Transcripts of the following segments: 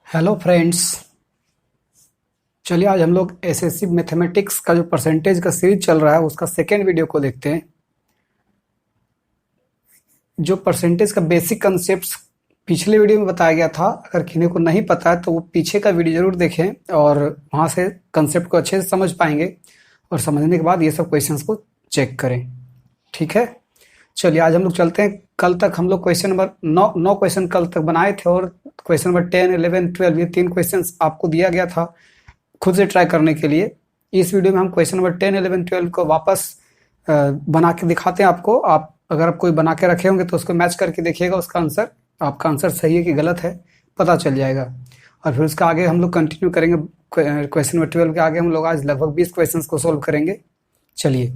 Hello friends. चलिए आज हम लोग एसएससी मैथमेटिक्स का जो परसेंटेज का सीरीज चल रहा है उसका सेकेंड वीडियो को देखते हैं। जो परसेंटेज का बेसिक कंसेप्ट पिछले वीडियो में बताया गया था, अगर किन्हीं को नहीं पता है तो वो पीछे का वीडियो जरूर देखें और वहाँ से कंसेप्ट को अच्छे से समझ पाएंगे और समझने के बाद ये सब क्वेश्चंस को चेक करें। ठीक है, चलिए आज हम लोग चलते हैं। कल तक हम लोग क्वेश्चन नंबर 9 क्वेश्चन कल तक बनाए थे और क्वेश्चन नंबर 10, 11, 12 ये 3 क्वेश्चन आपको दिया गया था खुद से ट्राई करने के लिए। इस वीडियो में हम क्वेश्चन नंबर 10, 11, 12 को वापस बना के दिखाते हैं आपको। आप अगर आप कोई बना के रखे होंगे तो उसको मैच करके देखिएगा, उसका आंसर आपका आंसर सही है कि गलत है पता चल जाएगा। और फिर उसका आगे हम लोग कंटिन्यू करेंगे। क्वेश्चन नंबर 12 के आगे हम लोग आज लगभग 20 क्वेश्चन को सोल्व करेंगे। चलिए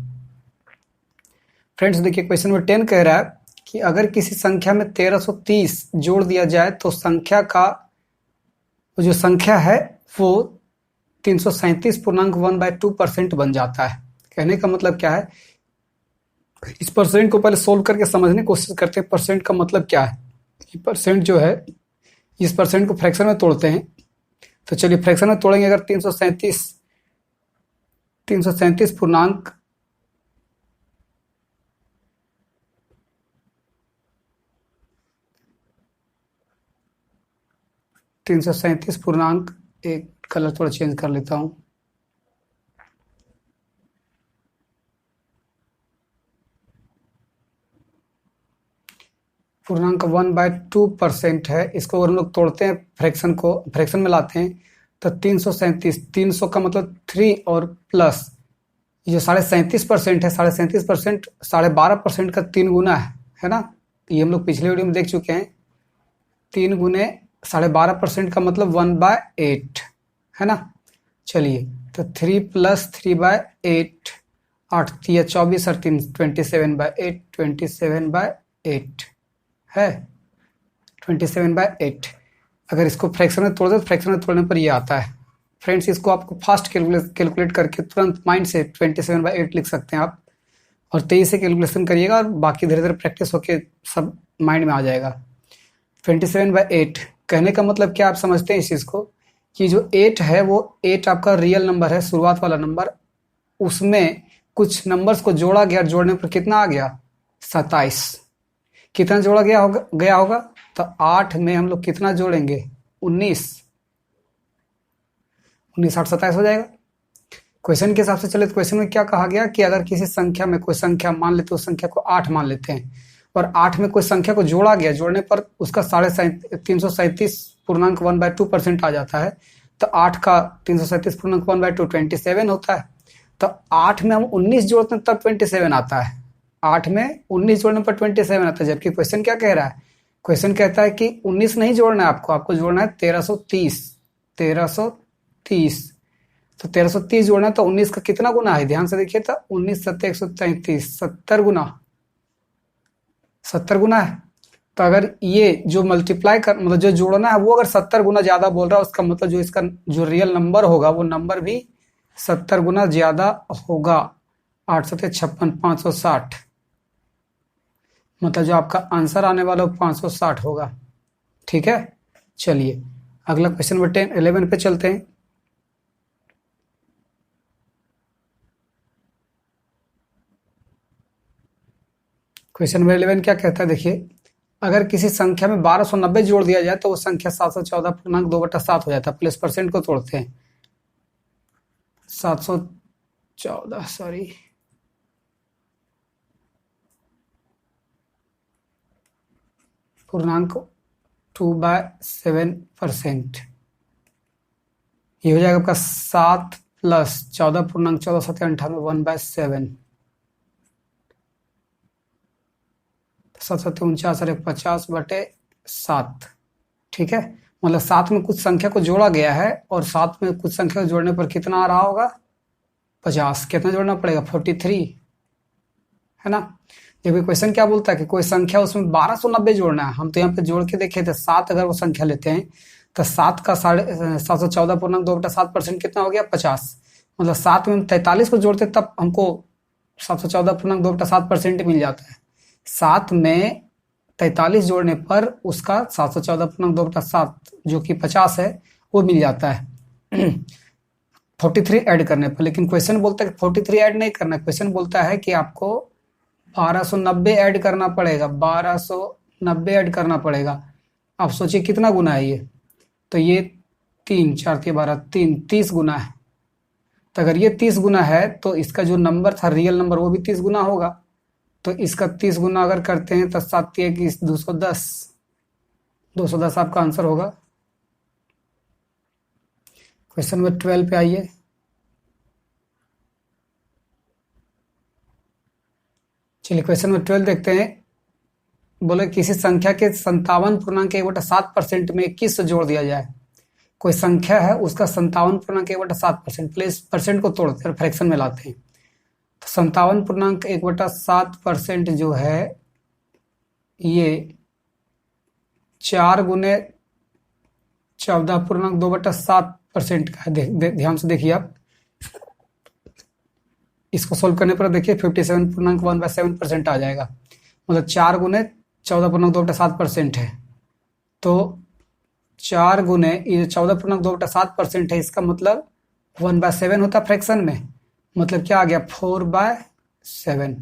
फ्रेंड्स, देखिए क्वेश्चन नंबर 10 कह रहा है कि अगर किसी संख्या में 1330 जोड़ दिया जाए तो संख्या का जो संख्या है वो 337.1/2% बन जाता है। कहने का मतलब क्या है, इस परसेंट को पहले सोल्व करके समझने की कोशिश करते हैं। परसेंट का मतलब क्या है। ये परसेंट जो है, इस परसेंट को फ्रैक्शन में तोड़ते हैं। तो चलिए फ्रैक्शन में तोड़ेंगे। अगर 337 पूर्णांक 337 पूर्णांक, एक कलर थोड़ा चेंज कर लेता हूँ। पूर्णांक 1/2% है। इसको अगर हम लोग तोड़ते हैं, फ्रैक्शन को फ्रैक्शन में लाते हैं तो 337 का मतलब 3 और प्लस ये जो 37.5% है, 37.5% 12.5% का 3 गुना है ना। ये हम लोग पिछले वीडियो में देख चुके हैं। 3 गुने 12.5% का मतलब 1/8 है ना। चलिए तो 3 + 3/8, 8 × 24 और 3 27/8, 27/8 है 27/8। अगर इसको फ्रैक्शन में तोड़ दो तो फ्रैक्शन में तोड़ने पर ये आता है। फ्रेंड्स, इसको आपको फास्ट कैलकुलेट करके तुरंत माइंड से 27/8 लिख सकते हैं आप, और 23 से कैलकुलेशन करिएगा और बाकी धीरे धीरे प्रैक्टिस होके सब माइंड में आ जाएगा। 27/8 कहने का मतलब क्या आप समझते हैं इस चीज़ को, कि जो 8 है वो 8 आपका रियल नंबर है, शुरुआत वाला नंबर। उसमें कुछ नंबर्स को जोड़ा गया, जोड़ने पर कितना आ गया 27। कितना जोड़ा गया होगा तो 8 में हम लोग कितना जोड़ेंगे 19, 19 8 27 हो जाएगा। क्वेश्चन के हिसाब से चले तो क्वेश्चन में क्या कहा गया कि अगर किसी संख्या में कोई संख्या मान लेते, उस संख्या को 8 मान लेते हैं और 8 में कोई संख्या को जोड़ा गया, जोड़ने पर उसका 337.1/2% आ जाता है। तो 8 का 337.1/2 27 होता है। तो 8 में हम 19 जोड़ते हैं तब 27 आता है। 8 में 19 जोड़ने पर 27 आता है। जबकि क्वेश्चन क्या कह रहा है, क्वेश्चन कहता है कि 19 नहीं जोड़ना है आपको जोड़ना है 1330। 1330 तो 1330 जोड़ना है तो 19 का कितना गुना है, ध्यान से देखिए। तो 19 7 133, 70 गुना, 70 गुना है। तो अगर ये जो मल्टीप्लाई कर मतलब जो जोड़ना है वो अगर 70 गुना ज्यादा बोल रहा है, उसका मतलब जो इसका जो रियल नंबर होगा वो नंबर भी 70 गुना ज्यादा होगा। 8 7 56, 560, मतलब जो आपका आंसर आने वाला वो 560 होगा। ठीक है, चलिए अगला क्वेश्चन नंबर 11 पे चलते हैं। क्वेश्चन नंबर 11 क्या कहता है, देखिए अगर किसी संख्या में 1290 जोड़ दिया जाए तो वो संख्या 714.2/7 हो जाता है। प्लस परसेंट को तोड़ते हैं। 714 सॉरी पूर्णांक 2/7%, ये हो जाएगा आपका 7 + 14.14 7 98 1/7, 7 7 49 और 50/7। ठीक है, मतलब 7 में कुछ संख्या को जोड़ा गया है और 7 में कुछ संख्या को जोड़ने पर कितना आ रहा होगा 50। कितना जोड़ना पड़ेगा 43 है ना। जबकि क्वेश्चन क्या बोलता है कि कोई संख्या उसमें 1290 जोड़ना है। हम तो यहाँ पे जोड़ के देखे थे 7, अगर वो संख्या लेते हैं तो 7 का 714.2/7% कितना हो गया 50। मतलब 7 में हम 43 को जोड़ते तब हमको 714.2/7% मिल जाता है। 7 में 43 जोड़ने पर उसका 714.2/7 जो कि 50 है वो मिल जाता है 43 ऐड करने पर। लेकिन क्वेश्चन बोलता है कि 43 ऐड नहीं करना, क्वेश्चन बोलता है कि आपको 1290 ऐड करना पड़ेगा, 1290 ऐड करना पड़ेगा। आप सोचिए कितना गुना है ये, तो ये 3 4 3 12 3 30 गुना है। तो अगर ये 30 गुना है तो इसका जो नंबर था रियल नंबर वो भी 30 गुना होगा। तो इसका 30 गुना अगर करते हैं तो 7 21 210, 210 आपका आंसर होगा। क्वेश्चन नंबर 12 पे आइए। चलिए क्वेश्चन नंबर 12 देखते हैं। बोले किसी संख्या के 57.1/7% में 21 से जोड़ दिया जाए। कोई संख्या है उसका 57.1/7%, प्लीज परसेंट को तोड़ते हैं फ्रैक्शन में लाते हैं। तो 57.1/7% जो है ये 4 गुने 14.2/7% का है। ध्यान से देखिए आप इसको सोल्व करने पर देखिए 57.1/7% आ जाएगा। मतलब 4 गुने 14.2/7% है। तो 4 गुने ये 14.2/7% है, इसका मतलब 1/7 होता फ्रैक्शन में, मतलब क्या आ गया 4/7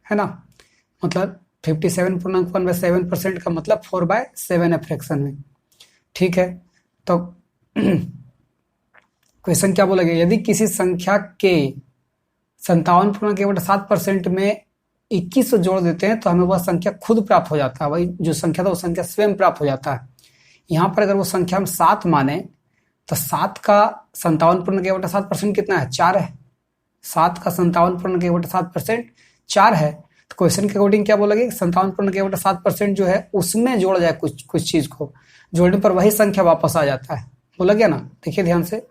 है ना। मतलब 57.1/7% का मतलब 4/7 है फ्रैक्शन में। ठीक है, तो क्वेश्चन क्या बोला गया, यदि किसी संख्या के 57.1/7% में 21 से जोड़ देते हैं तो हमें वह संख्या खुद प्राप्त हो जाता है। वही जो संख्या था वो संख्या स्वयं प्राप्त हो जाता है। यहाँ पर अगर वो संख्या हम 7 माने तो 7 का 57.1/7% कितना है, 4 है। 7 का 57.1/7% 4 है। तो क्वेश्चन के अकॉर्डिंग क्या बोला गया, 57.1/7% जो है उसमें जोड़ा जाए कुछ चीज को, जोड़ने पर वही संख्या वापस आ जाता है। बोला गया ना, देखिए ध्यान से,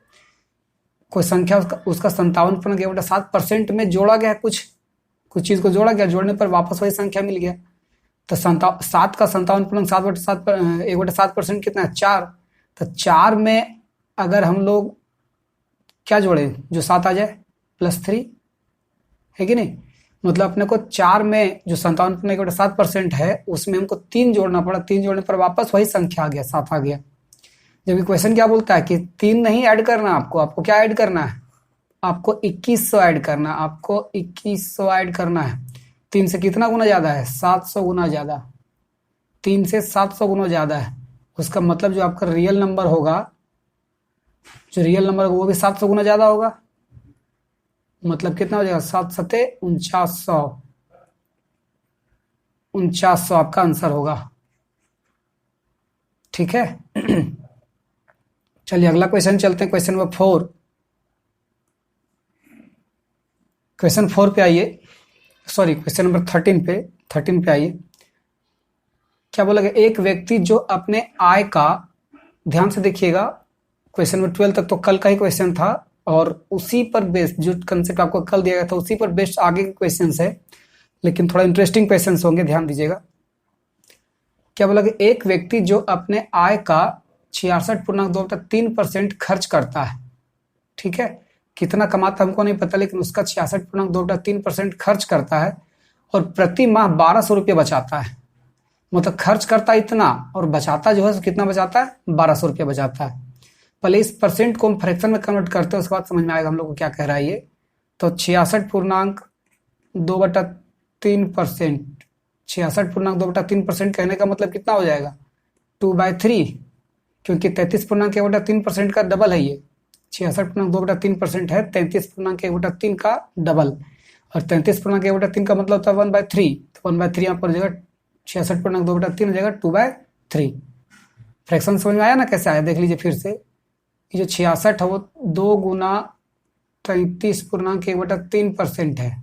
कोई संख्या उसका 57.1/7% में जोड़ा गया, कुछ चीज को जोड़ा गया, जोड़ने पर वापस वही संख्या मिल गया। तो 7 का 57.1/7% कितना है, 4। तो 4 में अगर हम लोग क्या जोड़े, जो 7 आ जाए +3 है कि नहीं। मतलब अपने को 4 में जो 57.1/7% है उसमें हमको 3 जोड़ना पड़ा, 3 जोड़ने पर वापस वही संख्या आ गया, 7 आ गया। जबकि क्वेश्चन क्या बोलता है कि 3 नहीं ऐड करना, आपको क्या ऐड करना है, आपको 2100 ऐड करना, आपको 2100 ऐड करना है। 3 से कितना गुना ज्यादा है, 700 गुना ज्यादा। 3 से 700 गुना ज्यादा है। उसका मतलब जो आपका रियल नंबर होगा, वो भी 700 गुना ज्यादा होगा। मतलब कितना हो जाएगा, 7 7 4900, 4900 आपका आंसर होगा। ठीक है चलिए अगला क्वेश्चन चलते हैं, क्वेश्चन नंबर 4। क्वेश्चन 4 पे आइए, सॉरी क्वेश्चन नंबर 13 पे आइए। क्या बोला गया, एक व्यक्ति जो अपने आय का, ध्यान से देखिएगा, क्वेश्चन नंबर 12 तक तो कल का ही क्वेश्चन था और उसी पर बेस्ड जो कंसेप्ट आपको कल दिया गया था उसी पर बेस्ड आगे के क्वेश्चन है, लेकिन थोड़ा इंटरेस्टिंग क्वेश्चन होंगे, ध्यान दीजिएगा। क्या बोला कि एक व्यक्ति जो अपने आय का 66.2% खर्च करता है। ठीक है, कितना कमाता हमको नहीं पता, लेकिन उसका 66.2% खर्च करता है और प्रति माह 1200 रुपये बचाता है। मतलब खर्च करता इतना और बचाता जो है कितना बचाता है, 1200 रुपये बचाता है। पहले इस परसेंट को हम फ्रैक्शन में कन्वर्ट करते हैं, उसके बाद समझ में आएगा हम लोग को क्या कह रहा है ये। तो 66.2/3%, 66.2/3% कहने का मतलब कितना हो जाएगा, 2/3, क्योंकि 33.1/3% का डबल है ये। 66.2/3% है, 33.1/3 का डबल, और 33.1/3 का मतलब होता है 1/3। तो 1/3 यहाँ पर हो जाएगा, 66.2/3 हो जाएगा 2/3। फ्रैक्शन समझ में आया ना कैसे आया, देख लीजिए फिर से। ये जो 66 है वो 2 गुना 33.1/3% है।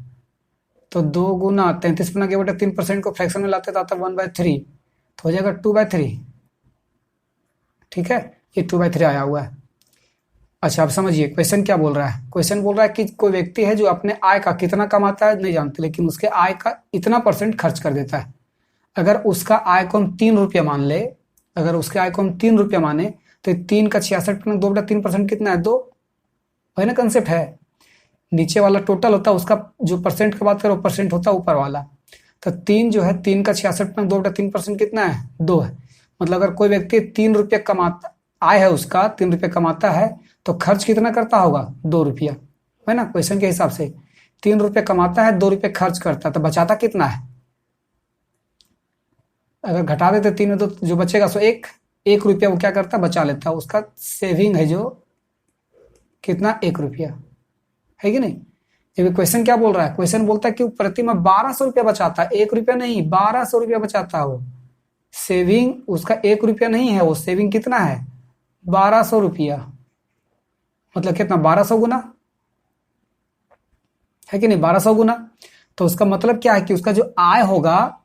तो 2 गुना 33.1/3% को फ्रैक्शन में लाते तो आता 1/3, तो हो जाएगा 2/3। ठीक है, ये 2/3 आया हुआ है। अच्छा, आप समझिए क्वेश्चन क्या बोल रहा है। क्वेश्चन बोल रहा है कि कोई व्यक्ति है जो अपने आय का कितना कमाता है नहीं जानते, लेकिन उसके आय का इतना % खर्च कर देता है। अगर उसका आय को हम 3 रुपया मान ले, अगर उसके आय को हम 3 रुपया माने तो 3 का 66.2/3% कितना है, 2। वही ना कंसेप्ट है, नीचे वाला टोटल होता है, उसका जो % का बात करो परसेंट होता है ऊपर वाला। तो 3 जो है, 3 का 66 में 2 बटा 3% कितना है? 2 है। मतलब अगर कोई व्यक्ति 3 रुपये कमाता, आय है उसका 3 रुपये कमाता है, तो खर्च कितना करता होगा? 2 रुपया, है ना। क्वेश्चन के हिसाब से 3 रुपये कमाता है, 2 रुपये खर्च करता है, तो बचाता कितना है? अगर घटा देते 3 में, तो जो बचेगा सो 1 रुपया वो क्या करता है? बचा लेता है। उसका सेविंग है जो कितना? 1 रुपया, है कि नहीं। जब क्वेश्चन क्या बोल रहा है? क्वेश्चन बोलता है कि प्रति माह 1200 रुपया बचाता है, 1 रुपया नहीं, 1200 रुपया बचाता है वो। सेविंग उसका 1 रुपया नहीं है, वो सेविंग कितना है? 1200 रुपया। मतलब कितना? 1200 गुना, है कि नहीं, 1200 गुना। तो उसका मतलब क्या है कि उसका जो आय होगा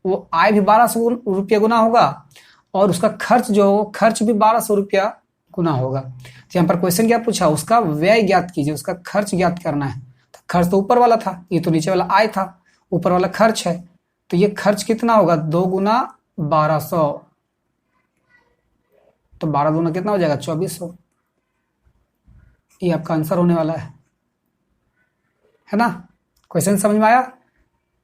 वो आय भी 1200 रुपया गुना होगा, और उसका खर्च जो हो, खर्च भी 1200 रुपया गुना होगा। तो यहाँ पर क्वेश्चन क्या पूछा? उसका व्यय ज्ञात कीजिए, उसका खर्च ज्ञात करना है। तो खर्च तो ऊपर वाला था, ये तो नीचे वाला आय था, ऊपर वाला खर्च है। तो ये खर्च कितना होगा? 2 गुना 1200, तो 12 गुना कितना हो जाएगा? 2400। ये आपका आंसर होने वाला है ना। क्वेश्चन समझ में आया?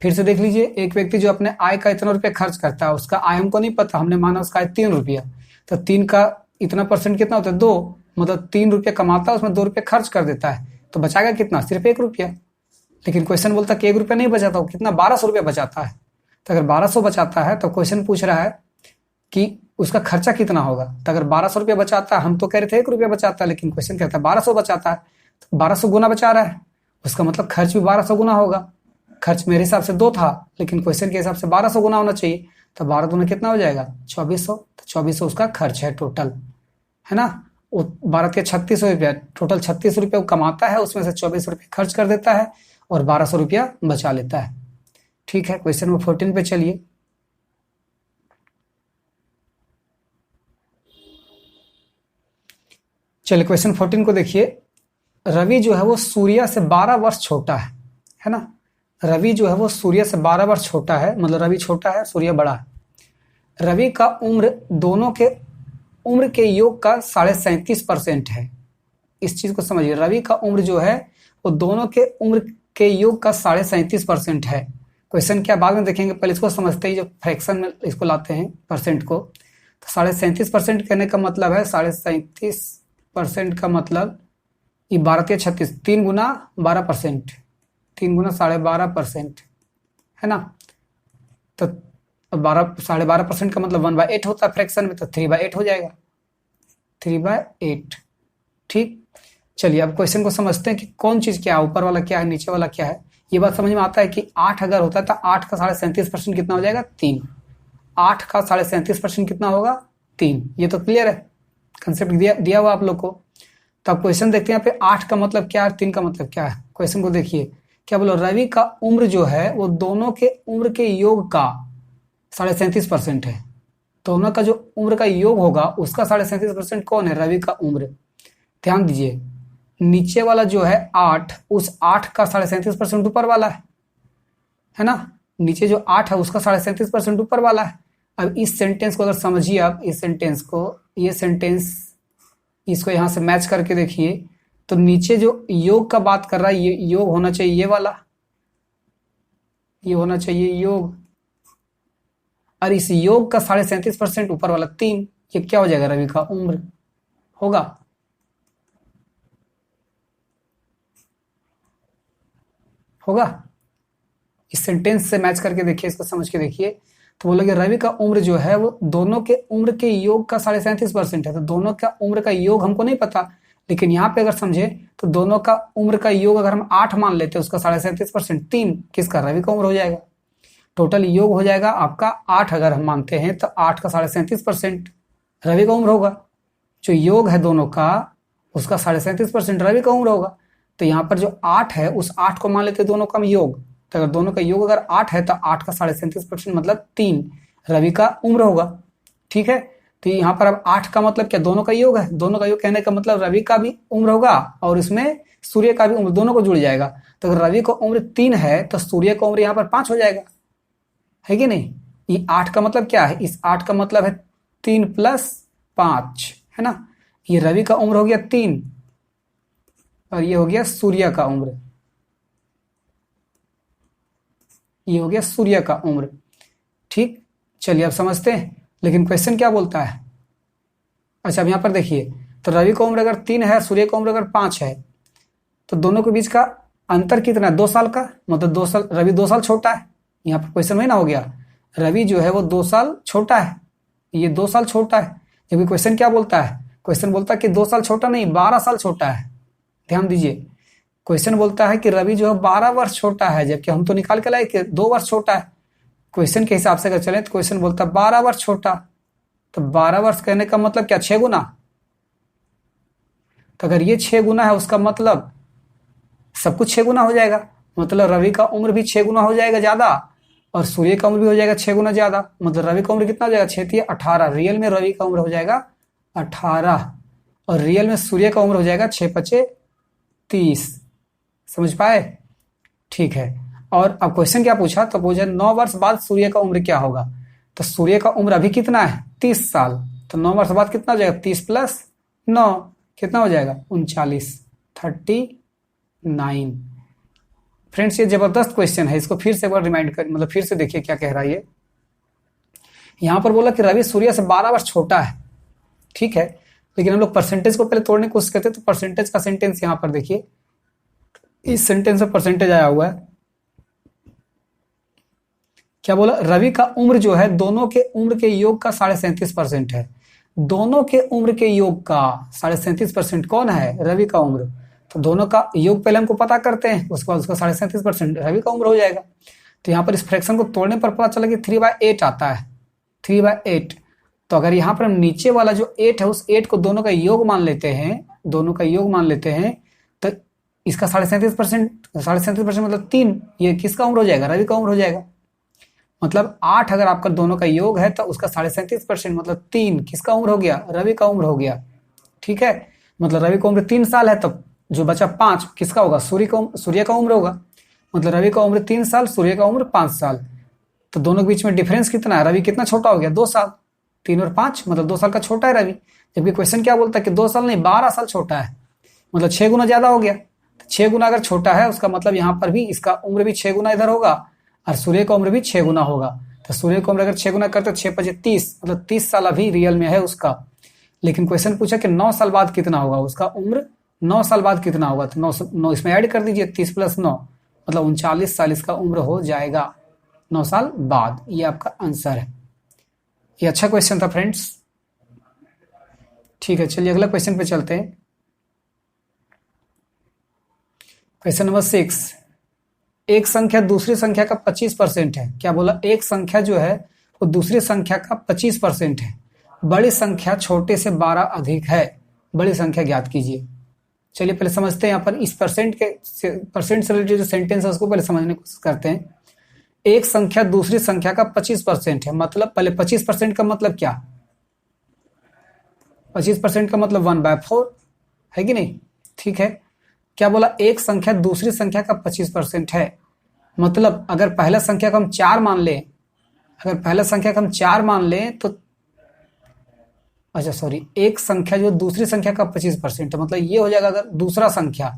फिर से देख लीजिए, एक व्यक्ति जो अपने आय का इतना रुपया खर्च करता है, उसका आय हमको नहीं पता, हमने माना उसका आय 3 रुपया, तो 3 का इतना परसेंट कितना होता है? 2। मतलब 3 रुपया कमाता है, उसमें 2 रुपये खर्च कर देता है, तो बचाएगा कितना? सिर्फ 1 रुपया। लेकिन क्वेश्चन बोलता है कि 1 रुपया नहीं बचाता, वो कितना? 1200 रुपया बचाता है। तो अगर 1200 बचाता है, तो क्वेश्चन पूछ रहा है कि उसका खर्चा कितना होगा। तो अगर 1200 रुपया बचाता है, हम तो कह रहे थे 1 रुपया बचाता है, लेकिन क्वेश्चन कहता है 1200 बचाता है, तो 1200 गुना बचा रहा है, उसका मतलब खर्च भी 1200 गुना होगा। खर्च मेरे हिसाब से 2 था, लेकिन क्वेश्चन के हिसाब से 1200 गुना होना चाहिए, तो 12 गुना कितना हो जाएगा? 2400। तो 2400 उसका खर्च है टोटल, है ना। वो 12 के 3600 रुपया, टोटल 36 रुपये वो कमाता है, उसमें से 24 रुपये खर्च कर देता है और 1200 रुपया बचा लेता है। ठीक है, क्वेश्चन नंबर 14 पे चलिए। चलिए क्वेश्चन 14 को देखिए। रवि जो है वो सूर्या से 12 वर्ष छोटा है ना। रवि जो है वो सूर्य से 12 वर्ष छोटा है, मतलब रवि छोटा है, सूर्य बड़ा है। रवि का उम्र दोनों के उम्र के योग का 37.5% है। इस चीज को समझिए, रवि का उम्र जो है वो दोनों के उम्र के योग का 37.5% है। क्वेश्चन क्या बाद में देखेंगे, पहले इसको समझते ही, जो फ्रैक्शन में इसको लाते हैं परसेंट को। तो 37.5% कहने का मतलब है, 37.5% का मतलब ये 12 के 36, 3 गुना 12%, 3 गुना 12.5%, है ना। तो 12 12.5% का मतलब 1/8 होता है फ्रैक्शन में, तो 3/8 हो जाएगा, 3/8। ठीक, चलिए अब क्वेश्चन को समझते हैं कि कौन चीज क्या है, ऊपर वाला क्या है, नीचे वाला क्या है। ये बात समझ में आता है कि 8 अगर होता है तो 8 का 37.5% कितना हो जाएगा? 3। 8 का 37.5% कितना होगा? 3। ये तो क्लियर है, कंसेप्ट दिया हुआ आप लोग को। तो अब क्वेश्चन देखते हैं यहाँ पे 8 का मतलब क्या है, 3 का मतलब क्या है। क्वेश्चन को देखिए, क्या बोलो? रवि का उम्र जो है वो दोनों के उम्र के योग का 37.5% है। दोनों का जो उम्र का योग होगा उसका 37.5% कौन है? रवि का उम्र। ध्यान दीजिए, नीचे वाला जो है 8, उस 8 का 37.5% ऊपर वाला है ना। नीचे जो 8 है उसका 37.5% ऊपर वाला है। अब इस सेंटेंस को अगर समझिए आप, इस सेंटेंस को, ये सेंटेंस इसको यहां से मैच करके देखिए, तो नीचे जो योग का बात कर रहा है, ये योग होना चाहिए, ये वाला, ये होना चाहिए योग, और इस योग का 37.5% ऊपर वाला 3, ये क्या हो जाएगा? रवि का उम्र होगा। होगा, इस सेंटेंस से मैच करके देखिए, इसको समझ के देखिए। तो बोलोगे रवि का उम्र जो है वो दोनों के उम्र के योग का 37.5% है। तो दोनों का उम्र का योग हमको नहीं पता, लेकिन यहाँ पे अगर समझे तो दोनों का उम्र का योग अगर हम 8 मान लेते हैं, उसका 37.5%, 3 किसका? रवि का उम्र हो जाएगा। टोटल योग हो जाएगा आपका 8 अगर हम मानते हैं, तो 8 का 37.5% रवि का उम्र होगा। जो योग है दोनों का, उसका 37.5% रवि का उम्र होगा। तो यहाँ पर जो 8 है, उस 8 को मान लेते हैं दोनों का योग। तो अगर दोनों का योग अगर 8 है, तो 8 का 37.5% मतलब 3 रवि का उम्र होगा। ठीक है, तो यहाँ पर अब 8 का मतलब क्या? दोनों का योग है। दोनों का योग कहने का मतलब रवि का भी उम्र होगा और इसमें सूर्य का भी उम्र, दोनों को जुड़ जाएगा। तो अगर रवि का उम्र 3 है, तो सूर्य का उम्र यहाँ पर 5 हो जाएगा, है कि नहीं। ये 8 का मतलब क्या है? इस 8 का मतलब है 3 + 5, है ना। ये रवि का उम्र हो गया 3 और ये हो गया सूर्य का उम्र। ये हो गया सूर्य का उम्र। ठीक, चलिए अब समझते हैं, लेकिन क्वेश्चन क्या बोलता है। अच्छा, अब यहाँ पर देखिए, तो रवि का उम्र अगर 3 है, सूर्य का उम्र अगर 5 है, तो दोनों के बीच का अंतर कितना है? 2 साल का, मतलब 2 साल, रवि 2 साल छोटा है। यहाँ पर क्वेश्चन में ना हो गया, रवि जो है वो 2 साल छोटा है, ये 2 साल छोटा है। जबकि क्वेश्चन क्या बोलता है? क्वेश्चन बोलता है कि 2 साल छोटा नहीं, 12 साल छोटा है। ध्यान दीजिए, क्वेश्चन बोलता है कि रवि जो है 12 वर्ष छोटा है, जबकि हम तो निकाल के लाए कि 2 वर्ष छोटा है। क्वेश्चन के हिसाब से अगर चले तो क्वेश्चन बोलता है 12 वर्ष छोटा, तो 12 वर्ष कहने का मतलब क्या? 6 गुना। तो अगर ये 6 गुना है, उसका मतलब सब कुछ 6 गुना हो जाएगा, मतलब रवि का उम्र भी 6 गुना हो जाएगा ज्यादा, और सूर्य का उम्र भी हो जाएगा 6 गुना ज्यादा। मतलब रवि का उम्र कितना हो जाएगा? 6 × 18। रियल में रवि का उम्र हो जाएगा 18, और रियल में सूर्य का उम्र हो जाएगा 6 × 5 = 30। समझ पाए? ठीक है। और अब क्वेश्चन क्या पूछा? तो पूछा 9 वर्ष बाद सूर्य का उम्र क्या होगा। तो सूर्य का उम्र अभी कितना है? 30 साल। तो 9 वर्ष बाद कितना हो जाएगा? 30 + 9 कितना हो जाएगा? 39, 39। फ्रेंड्स, ये जबरदस्त क्वेश्चन है, इसको फिर से एक बार रिमाइंड कर, मतलब फिर से देखिए क्या कह रहा है ये। यहां पर बोला कि रवि सूर्य से 12 वर्ष छोटा है, ठीक है, लेकिन हम लोग परसेंटेज को पहले तोड़ने की कोशिश करते हैं। तो परसेंटेज का सेंटेंस यहां पर देखिए, इस सेंटेंस में परसेंटेज आया हुआ है। क्या बोला? रवि का उम्र जो है दोनों के उम्र के योग का 37.5% है। दोनों के उम्र के योग का 37.5% कौन है? रवि का उम्र। तो दोनों का योग पहले हमको पता करते हैं, उसके बाद उसका 37.5% रवि का उम्र हो जाएगा। तो यहाँ पर इस फ्रैक्शन को तोड़ने पर पता चला कि 3/8 आता है, 3/8। तो अगर यहाँ पर हम नीचे वाला जो 8 है, उस 8 को दोनों का योग मान लेते हैं, दोनों का योग मान लेते हैं, तो इसका 37.5% मतलब 3, ये किसका उम्र हो जाएगा? रवि का उम्र हो जाएगा। मतलब 8 अगर आपका दोनों का योग है, तो उसका 37.5% मतलब 3 किसका उम्र हो गया? रवि का उम्र हो गया। ठीक है, मतलब रवि का उम्र 3 साल है, तो जो बचा 5 किसका होगा? सूर्य का उम्र होगा। मतलब रवि का उम्र 3 साल, सूर्य का उम्र 5 साल। तो दोनों के बीच में डिफरेंस कितना है? रवि कितना छोटा हो गया? 2 साल। 3 और 5 मतलब 2 साल का छोटा है रवि। जबकि क्वेश्चन क्या बोलता है कि 2 साल नहीं, 12 साल छोटा है, मतलब 6 गुना ज्यादा हो गया। 6 गुना अगर छोटा है, उसका मतलब यहाँ पर भी इसका उम्र भी 6 गुना इधर होगा, और सूर्य का उम्र भी 6 गुना होगा। तो सूर्य का उम्र अगर 6 गुना करते 6 × 5 = 30, मतलब 30 साल अभी रियल में है उसका। लेकिन क्वेश्चन पूछा कि 9 साल बाद कितना होगा उसका उम्र, 9 साल बाद कितना होगा? तो 9 इसमें ऐड कर दीजिए, 30 + 9 मतलब 39 साल इसका उम्र हो जाएगा 9 साल बाद। ये आपका आंसर है। ये अच्छा क्वेश्चन था फ्रेंड्स। ठीक है, चलिए अगला क्वेश्चन पे चलते हैं। क्वेश्चन नंबर 6, एक संख्या दूसरी संख्या का 25% है। क्या बोला? एक संख्या जो है वो दूसरी संख्या का 25% है। बड़ी संख्या छोटे से 12 अधिक है। बड़ी संख्या ज्ञात कीजिए। चलिए पहले समझते हैं, यहाँ पर इस परसेंट से रिलेटेड जो सेंटेंस है उसको पहले समझने की कोशिश करते हैं। एक संख्या दूसरी संख्या का 25% है, मतलब पहले 25% का मतलब क्या? 25% का मतलब 1/4 है कि नहीं? ठीक है। क्या बोला? एक संख्या दूसरी संख्या का 25% है, मतलब अगर पहला संख्या को हम 4 मान लें, अगर पहला संख्या को हम 4 मान लें तो अच्छा सॉरी, एक संख्या जो दूसरी संख्या का 25% है, मतलब ये हो जाएगा अगर दूसरा संख्या,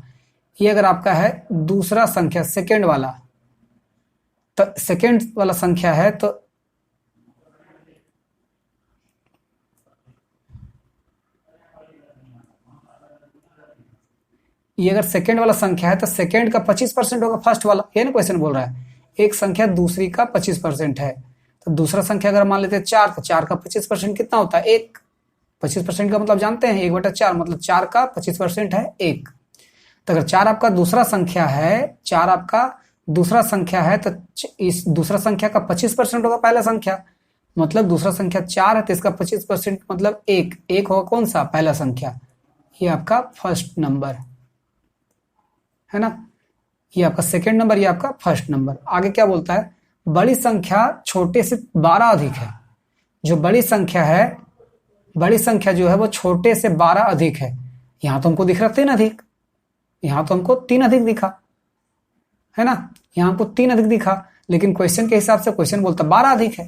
ये अगर आपका है दूसरा संख्या सेकेंड वाला, तो सेकेंड वाला संख्या है, तो ये अगर सेकेंड वाला संख्या है तो सेकेंड का 25% होगा फर्स्ट वाला, ये ना क्वेश्चन बोल रहा है। एक संख्या दूसरी का 25% है, तो दूसरा संख्या अगर मान लेते हैं 4, तो 4 का 25% कितना होता है? 1। 25% का मतलब जानते हैं 1/4, मतलब 4 का 25% है 1। तो अगर 4 आपका दूसरा संख्या है, 4 आपका दूसरा संख्या है, तो इस दूसरा संख्या का 25% होगा पहला संख्या, मतलब दूसरा संख्या 4 है तो इसका 25% मतलब 1 होगा कौन सा? पहला संख्या। ये आपका फर्स्ट नंबर है ना, ये आपका सेकेंड नंबर, ये आपका फर्स्ट नंबर। आगे क्या बोलता है? बड़ी संख्या छोटे से 12 अधिक है। जो बड़ी संख्या है, बड़ी संख्या जो है वो छोटे से 12 अधिक है। यहां तो हमको दिख रहा 3 अधिक, यहां तो हमको 3 अधिक दिखा है ना, यहां हमको 3 अधिक दिखा, लेकिन क्वेश्चन के हिसाब से क्वेश्चन बोलता 12 अधिक है।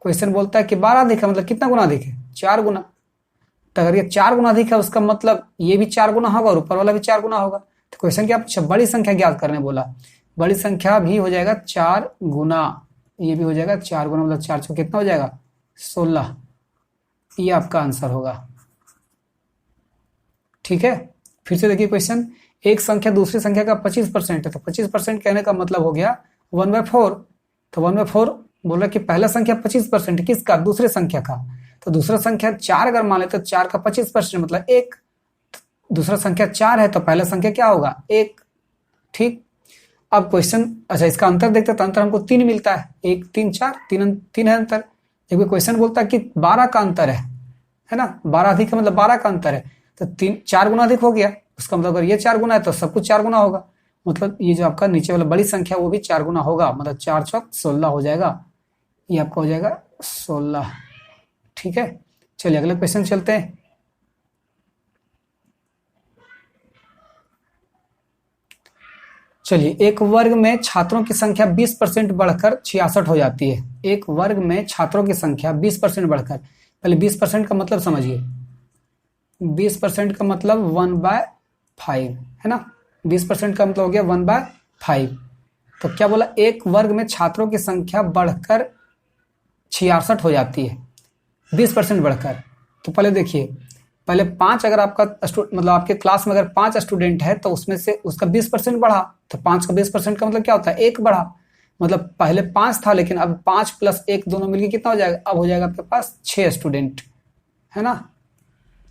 क्वेश्चन बोलता है कि 12 अधिक है, मतलब कितना गुना अधिक है? 4 गुना। तो अगर ये 4 गुना अधिक है, उसका मतलब ये भी 4 गुना होगा और ऊपर वाला भी 4 गुना होगा। तो क्वेश्चन क्या पूछा? बड़ी संख्या ज्ञात करने बोला। बड़ी संख्या भी हो जाएगा 4 गुना, ये भी हो जाएगा 4 गुना, मतलब 4 चौके कितना हो जाएगा 16। ये आपका आंसर होगा। ठीक है, फिर से देखिए क्वेश्चन, एक संख्या दूसरी संख्या का 25% है, तो 25% कहने का मतलब हो गया 1/4। तो 1/4 बोल रहा है कि पहला संख्या 25% किसका, दूसरे संख्या का। तो दूसरा संख्या 4 अगर मान लेते तो 4 का 25% मतलब 1। दूसरा संख्या 4 है तो पहला संख्या क्या होगा 1। ठीक, अब क्वेश्चन, अच्छा इसका अंतर देखते हैं तो अंतर हमको 3 मिलता है, 1 3 4, 3 है अंतर। जबकि क्वेश्चन बोलता है कि 12 का अंतर है ना, 12 अधिक है मतलब 12 का अंतर है, तो 4 गुना अधिक हो गया, उसका मतलब अगर ये 4 गुना है तो सब कुछ 4 गुना होगा, मतलब ये जो आपका नीचे वाला बड़ी संख्या वो भी 4 गुना होगा, मतलब 4 चौक 16 हो जाएगा, ये आपका हो जाएगा 16। ठीक है, चलिए अगले क्वेश्चन चलते हैं। चलिए, एक वर्ग में छात्रों की संख्या 20% बढ़कर 66 हो जाती है। एक वर्ग में छात्रों की संख्या 20% बढ़कर, पहले 20% का मतलब समझिए, 20% का मतलब 1/5 है ना, 20% का मतलब हो गया 1/5। तो क्या बोला, एक वर्ग में छात्रों की संख्या बढ़कर 66 हो जाती है, 20% बढ़कर। तो पहले देखिए, पहले 5 अगर आपका मतलब आपके क्लास में अगर 5 स्टूडेंट है तो उसमें से उसका 20% बढ़ा, तो 5 का 20% का मतलब क्या होता है 1 बढ़ा, मतलब पहले 5 था लेकिन अब 5 + 1 दोनों मिलकर कितना हो जाएगा, अब हो जाएगा आपके पास 6 स्टूडेंट है ना।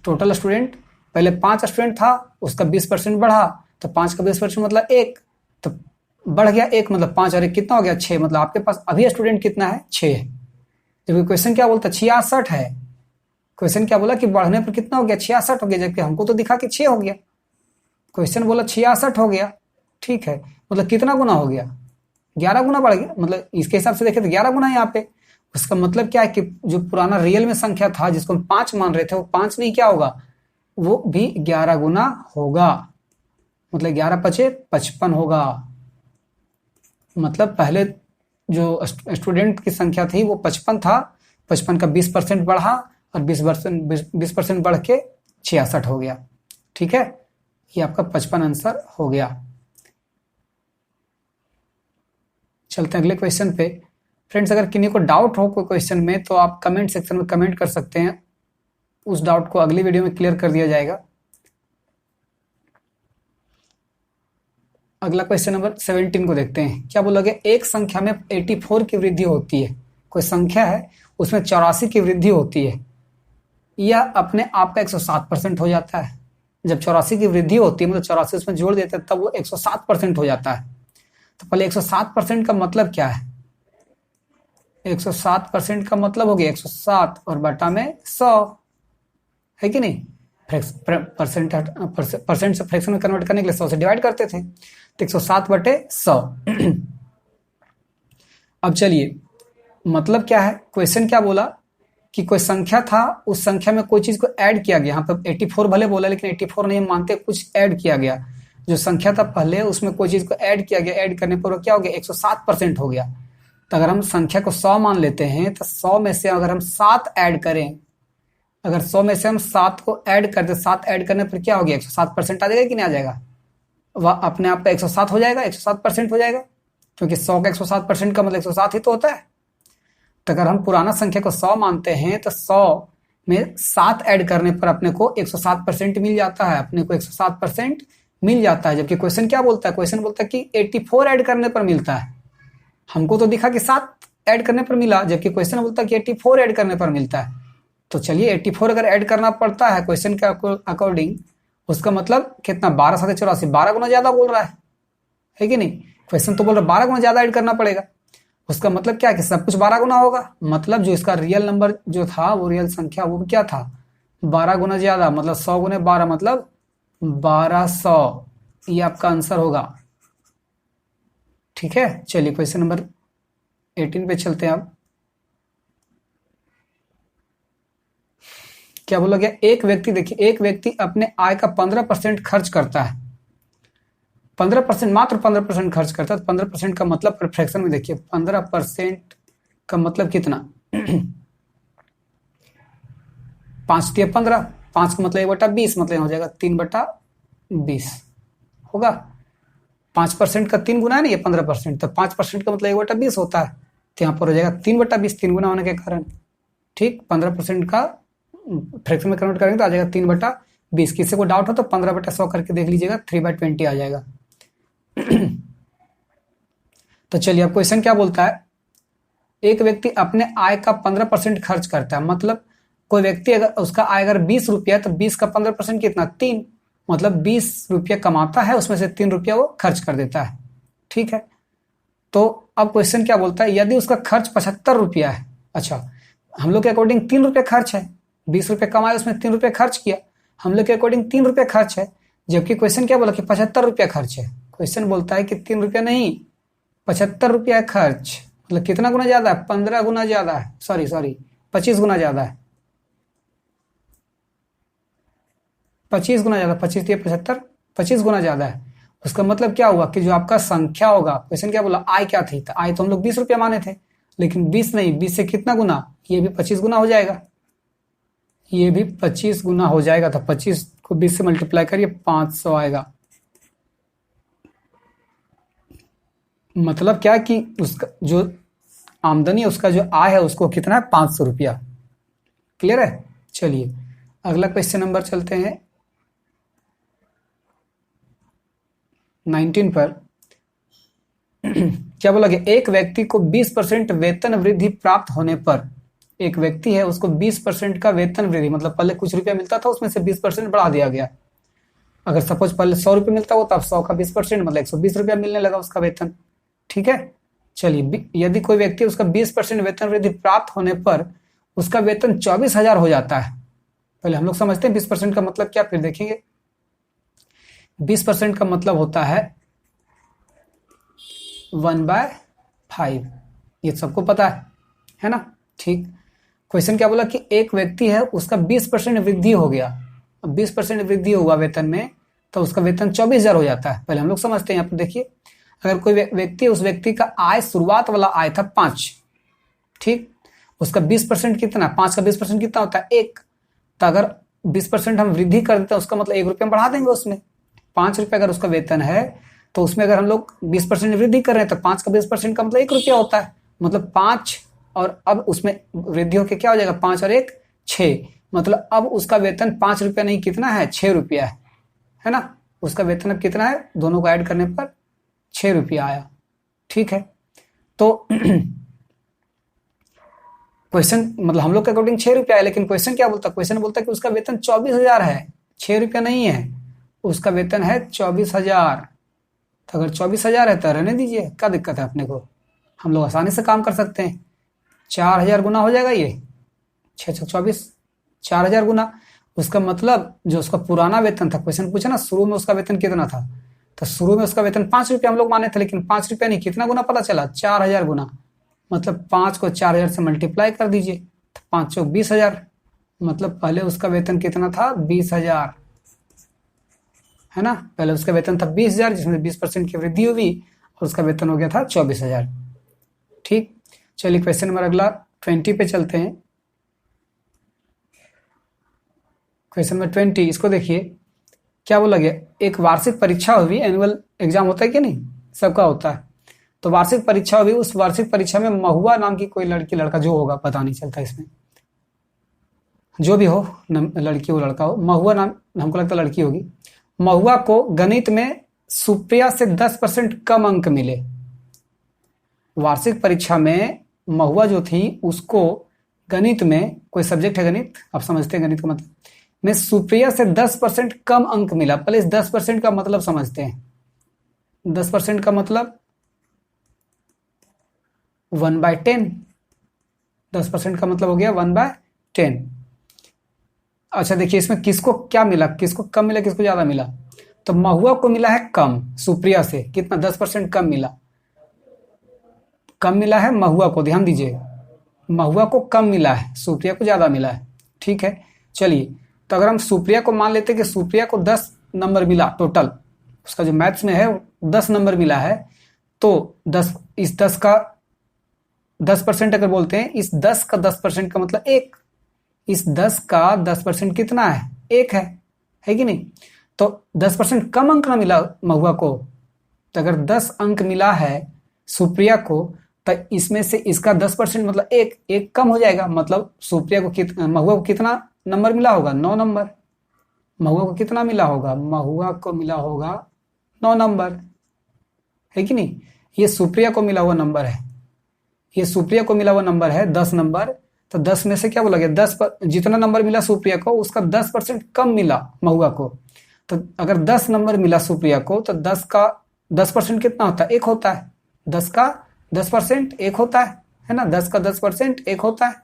टोटल स्टूडेंट पहले 5 स्टूडेंट था, उसका 20% बढ़ा, तो 5 का 20% मतलब 1, तो बढ़ गया 1, मतलब 5 और 1 कितना हो गया 6, मतलब आपके पास अभी स्टूडेंट कितना है 6 है। जबकि क्वेश्चन क्या बोलता है 66 है, क्वेश्चन क्या बोला कि बढ़ने पर कितना हो गया 66 हो गया, जबकि हमको तो दिखा कि 6 हो गया, क्वेश्चन बोला 66 हो गया। ठीक है, मतलब कितना गुना हो गया 11 गुना बढ़ गया, मतलब इसके हिसाब से देखें तो 11 गुना यहाँ पे। उसका मतलब क्या है कि जो पुराना रियल में संख्या था जिसको हम 5 मान रहे थे वो 5 भी क्या होगा, वो भी 11 गुना होगा, मतलब 11 × 5 = 55 होगा। मतलब पहले जो स्टूडेंट की संख्या थी वो 55 था, 55 का 20% बढ़ा और 20% बढ़ के 66 हो गया। ठीक है, ये आपका 55 आंसर हो गया। चलते हैं अगले क्वेश्चन पे। फ्रेंड्स, अगर किन्हीं को डाउट हो कोई क्वेश्चन में तो आप कमेंट सेक्शन में कमेंट कर सकते हैं, उस डाउट को अगली वीडियो में क्लियर कर दिया जाएगा। अगला क्वेश्चन नंबर 17 को देखते हैं। क्या बोला गया, एक संख्या में 84 की वृद्धि होती है, कोई संख्या है उसमें 84 की वृद्धि होती है, यह अपने आप का 107% हो जाता है। जब 84 की वृद्धि होती है मतलब 84 उसमें जोड़ देते हैं तब वो 107% हो जाता है। तो पहले 107% का मतलब क्या है, 107% का मतलब हो गया 107 और बटा में 100 है कि नहीं, परसेंट से फ्रैक्शन में कन्वर्ट करने के लिए 100 से डिवाइड करते थे, तो 107/100। अब चलिए, मतलब क्या है, क्वेश्चन क्या बोला कि कोई संख्या था, उस संख्या में कोई चीज को ऐड किया गया, यहाँ पर 84 भले बोला लेकिन 84 नहीं मानते, कुछ ऐड किया गया, जो संख्या था पहले उसमें कोई चीज को ऐड किया गया, ऐड करने पर क्या हो गया 107% हो गया। तो अगर हम संख्या को 100 मान लेते हैं तो 100 में से अगर हम 7 ऐड करें, अगर 100 में से हम 7 को ऐड करते, 7 ऐड करने पर क्या हो गया 107% आ जाएगा कि नहीं आ जाएगा, वह अपने आप का 107 हो जाएगा, 107% हो जाएगा, क्योंकि 100 का 107% का मतलब 107 ही तो होता है। तो अगर हम पुराना संख्या को 100 मानते हैं तो 100 में 7 ऐड करने पर अपने को 107% मिल जाता है, अपने को 107% मिल जाता है। जबकि क्वेश्चन क्या बोलता है, क्वेश्चन बोलता है कि 84 ऐड करने पर मिलता है, हमको तो दिखा कि 7 ऐड करने पर मिला, जबकि क्वेश्चन बोलता है कि 84 ऐड करने पर मिलता है। तो चलिए 84 अगर ऐड करना पड़ता है क्वेश्चन के अकॉर्डिंग, उसका मतलब कितना 12 × 7 = 84, 12 गुना ज्यादा बोल रहा है कि नहीं, क्वेश्चन तो बोल रहा है 12 गुना ज्यादा ऐड करना पड़ेगा, उसका मतलब क्या है कि सब कुछ 12 गुना होगा, मतलब जो इसका रियल नंबर जो था वो रियल संख्या वो क्या था 12 गुना ज्यादा, मतलब 100 × 12 मतलब 1200, ये आपका आंसर होगा। ठीक है, चलिए क्वेश्चन नंबर 18 पे चलते हैं। अब क्या बोला गया, एक व्यक्ति, देखिए एक व्यक्ति अपने आय का 15% खर्च करता है, 15%, मात्र 15% खर्च करता है। तो 15% का मतलब फ्रैक्शन में देखिए 15% का मतलब कितना 5 × 15, 5 का मतलब 1/20, मतलब हो जाएगा 3/20 होगा। 5% का 3 गुना है ना, ये 15%, तो 5% का मतलब 1/20 होता है, तो यहाँ पर हो जाएगा 3/20, 3 गुना होने के कारण। ठीक, 15% का फ्रैक्शन में कन्वर्ट करेंगे तो आ जाएगा 3/20। किसी को डाउट हो तो 15/100 करके देख लीजिएगा, 3/20 आ जाएगा। तो चलिए, अब क्वेश्चन क्या बोलता है, एक व्यक्ति अपने आय का 15% खर्च करता है। मतलब कोई व्यक्ति अगर उसका आय अगर 20 रुपया, तो 20 का 15% कितना, 3, मतलब 20 रुपया कमाता है, उसमें से 3 रुपया वो खर्च कर देता है। ठीक है, तो अब क्वेश्चन क्या बोलता है, यदि उसका खर्च 75 रुपया है। अच्छा, हम लोग के अकॉर्डिंग 3 रुपये खर्च है, 20 रुपये कमाए, उसमें 3 रुपये खर्च किया, हम लोग के अकॉर्डिंग 3 रुपये खर्च है, जबकि क्वेश्चन क्या बोला कि 75 रुपया खर्च है। क्वेश्चन बोलता है कि 3 रुपया नहीं, 75 रुपया है खर्च, मतलब कितना गुना ज्यादा है, 15 गुना ज्यादा है, सॉरी 25 गुना ज्यादा है, 25 गुना ज्यादा, 25 दिए 75, 25 गुना ज्यादा है। उसका मतलब क्या हुआ कि जो आपका संख्या होगा, क्वेश्चन क्या बोला, आय क्या थी, तो आय तो हम लोग 20 रुपया माने थे, लेकिन 20 नहीं, 20 से कितना गुना, ये भी 25 गुना हो जाएगा, ये भी 25 गुना हो जाएगा। तो 25 को 20 से मल्टीप्लाई करिए, 500 आएगा। मतलब क्या कि उसका जो आमदनी है, उसका जो आय है, उसको कितना है, 500 रुपया। क्लियर है। चलिए अगला क्वेश्चन नंबर चलते हैं 19 पर। क्या बोला कि एक व्यक्ति को 20% वेतन वृद्धि प्राप्त होने पर, एक व्यक्ति है उसको 20% का वेतन वृद्धि, मतलब पहले कुछ रुपया मिलता था, उसमें से 20% बढ़ा दिया गया। अगर सपोज पहले 100 रुपये मिलता हो, तो अब 100 का 20% मतलब 120 रुपया मिलने लगा उसका वेतन। ठीक है, चलिए, यदि कोई व्यक्ति उसका 20% वेतन वृद्धि प्राप्त होने पर उसका वेतन 24,000 हो जाता है। पहले हम लोग समझते हैं 20% का मतलब क्या, फिर देखेंगे। 20% का मतलब होता है 1/5, ये सबको पता है ना। ठीक, क्वेश्चन क्या बोला कि एक व्यक्ति है उसका 20% वृद्धि हो गया। अब 20% वृद्धि हुआ वेतन में, तो उसका वेतन 24,000 हो जाता है। पहले हम लोग समझते हैं, यहाँ पर देखिए, अगर कोई व्यक्ति, उस व्यक्ति का आय, शुरुआत वाला आय था 5, ठीक, उसका 20% कितना, 5 का 20% कितना होता है, 1। तो अगर 20% हम वृद्धि कर देते हैं, उसका मतलब 1 रुपया बढ़ा देंगे उसमें। 5 रुपया अगर उसका वेतन है, तो उसमें अगर हम लोग 20% वृद्धि कर रहे हैं, तो 5 का 20% का मतलब 1 रुपया होता है, मतलब 5, और अब उसमें वृद्धि होकर क्या हो जाएगा, 5 और 1 6, मतलब अब उसका वेतन 5 रुपया नहीं, कितना है, 6 रुपया है ना। उसका वेतन अब कितना है, दोनों को ऐड करने पर 6 रुपया आया। ठीक है, तो क्वेश्चन मतलब हम लोग के अकॉर्डिंग 6 रुपया है, लेकिन क्वेश्चन क्या बोलता है, क्वेश्चन बोलता है कि उसका वेतन 24,000 है, 6 रुपया नहीं है, उसका वेतन है 24,000। तो अगर 24,000 है तो रहने दीजिए, क्या दिक्कत है अपने को, हम लोग आसानी से काम कर सकते हैं। 4,000 गुना हो जाएगा, ये 6 6 24, 4,000 गुना। उसका मतलब जो उसका पुराना वेतन था, क्वेश्चन पूछा ना शुरू में उसका वेतन कितना था, तो शुरू में उसका वेतन 5 रुपया हम लोग माने थे, लेकिन 5 रुपया नहीं, कितना गुना पता चला, 4,000 गुना। मतलब 5 को 4,000 से मल्टीप्लाई कर दीजिए, तो 5 चौक 20,000, मतलब पहले उसका वेतन कितना था, 20,000 है ना। पहले उसका वेतन था 20,000, जिसमें 20% की वृद्धि हुई, और उसका वेतन हो गया था 24,000। ठीक, चलिए क्वेश्चन नंबर अगला 20 पे चलते हैं। क्वेश्चन नंबर 20, इसको देखिए, क्या बोला गया, एक वार्षिक परीक्षा हुई, एनुअल एग्जाम होता है कि नहीं, सबका होता है। तो वार्षिक परीक्षा हुई, उस वार्षिक परीक्षा में महुआ नाम की कोई लड़की, लड़का जो होगा पता नहीं चलता इसमें, जो भी हो, लड़की हो लड़का हो, महुआ नाम, हमको लगता है लड़की होगी। महुआ को गणित में सुप्रिया से 10% कम अंक मिले। वार्षिक परीक्षा में महुआ जो थी, उसको गणित में, कोई सब्जेक्ट है गणित, आप समझते हैं गणित का मतलब, में सुप्रिया से 10% कम अंक मिला। पहले इस 10% का मतलब समझते हैं। 10% का मतलब 1/10, 10% का मतलब हो गया 1/10। अच्छा देखिए, इसमें किसको क्या मिला, किसको कम मिला, किसको ज्यादा मिला, तो महुआ को मिला है कम, सुप्रिया से कितना, 10% कम मिला, कम मिला है महुआ को, ध्यान दीजिए, महुआ को कम मिला है, सुप्रिया को ज्यादा मिला है। ठीक है, चलिए, तो अगर हम सुप्रिया को मान लेते कि सुप्रिया को 10 नंबर मिला टोटल, उसका जो मैथ्स में है 10 नंबर मिला है, तो 10, इस 10 का 10% अगर बोलते हैं, इस 10 का 10% का मतलब 1, इस 10 का 10% कितना है, 1 है कि नहीं। तो 10% कम अंक ना मिला महुआ को, तो अगर 10 अंक मिला है सुप्रिया को, तो इसमें से इसका 10% मतलब एक एक कम हो जाएगा। मतलब सुप्रिया को महुआ को कितना नंबर मिला होगा? 9 नंबर। महुआ को कितना मिला होगा? महुआ को मिला होगा 9 नंबर, है कि नहीं? ये सुप्रिया को मिला हुआ नंबर है, ये सुप्रिया को मिला हुआ नंबर है 10 नंबर। तो 10 में से क्या बोला गया? 10 पर जितना नंबर मिला सुप्रिया को उसका 10% कम मिला महुआ को। तो अगर 10 नंबर मिला सुप्रिया को तो 10 का 10% कितना होता है? 1 होता है। 10 का 10% 1 होता है ना? 10 का 10% 1 होता है।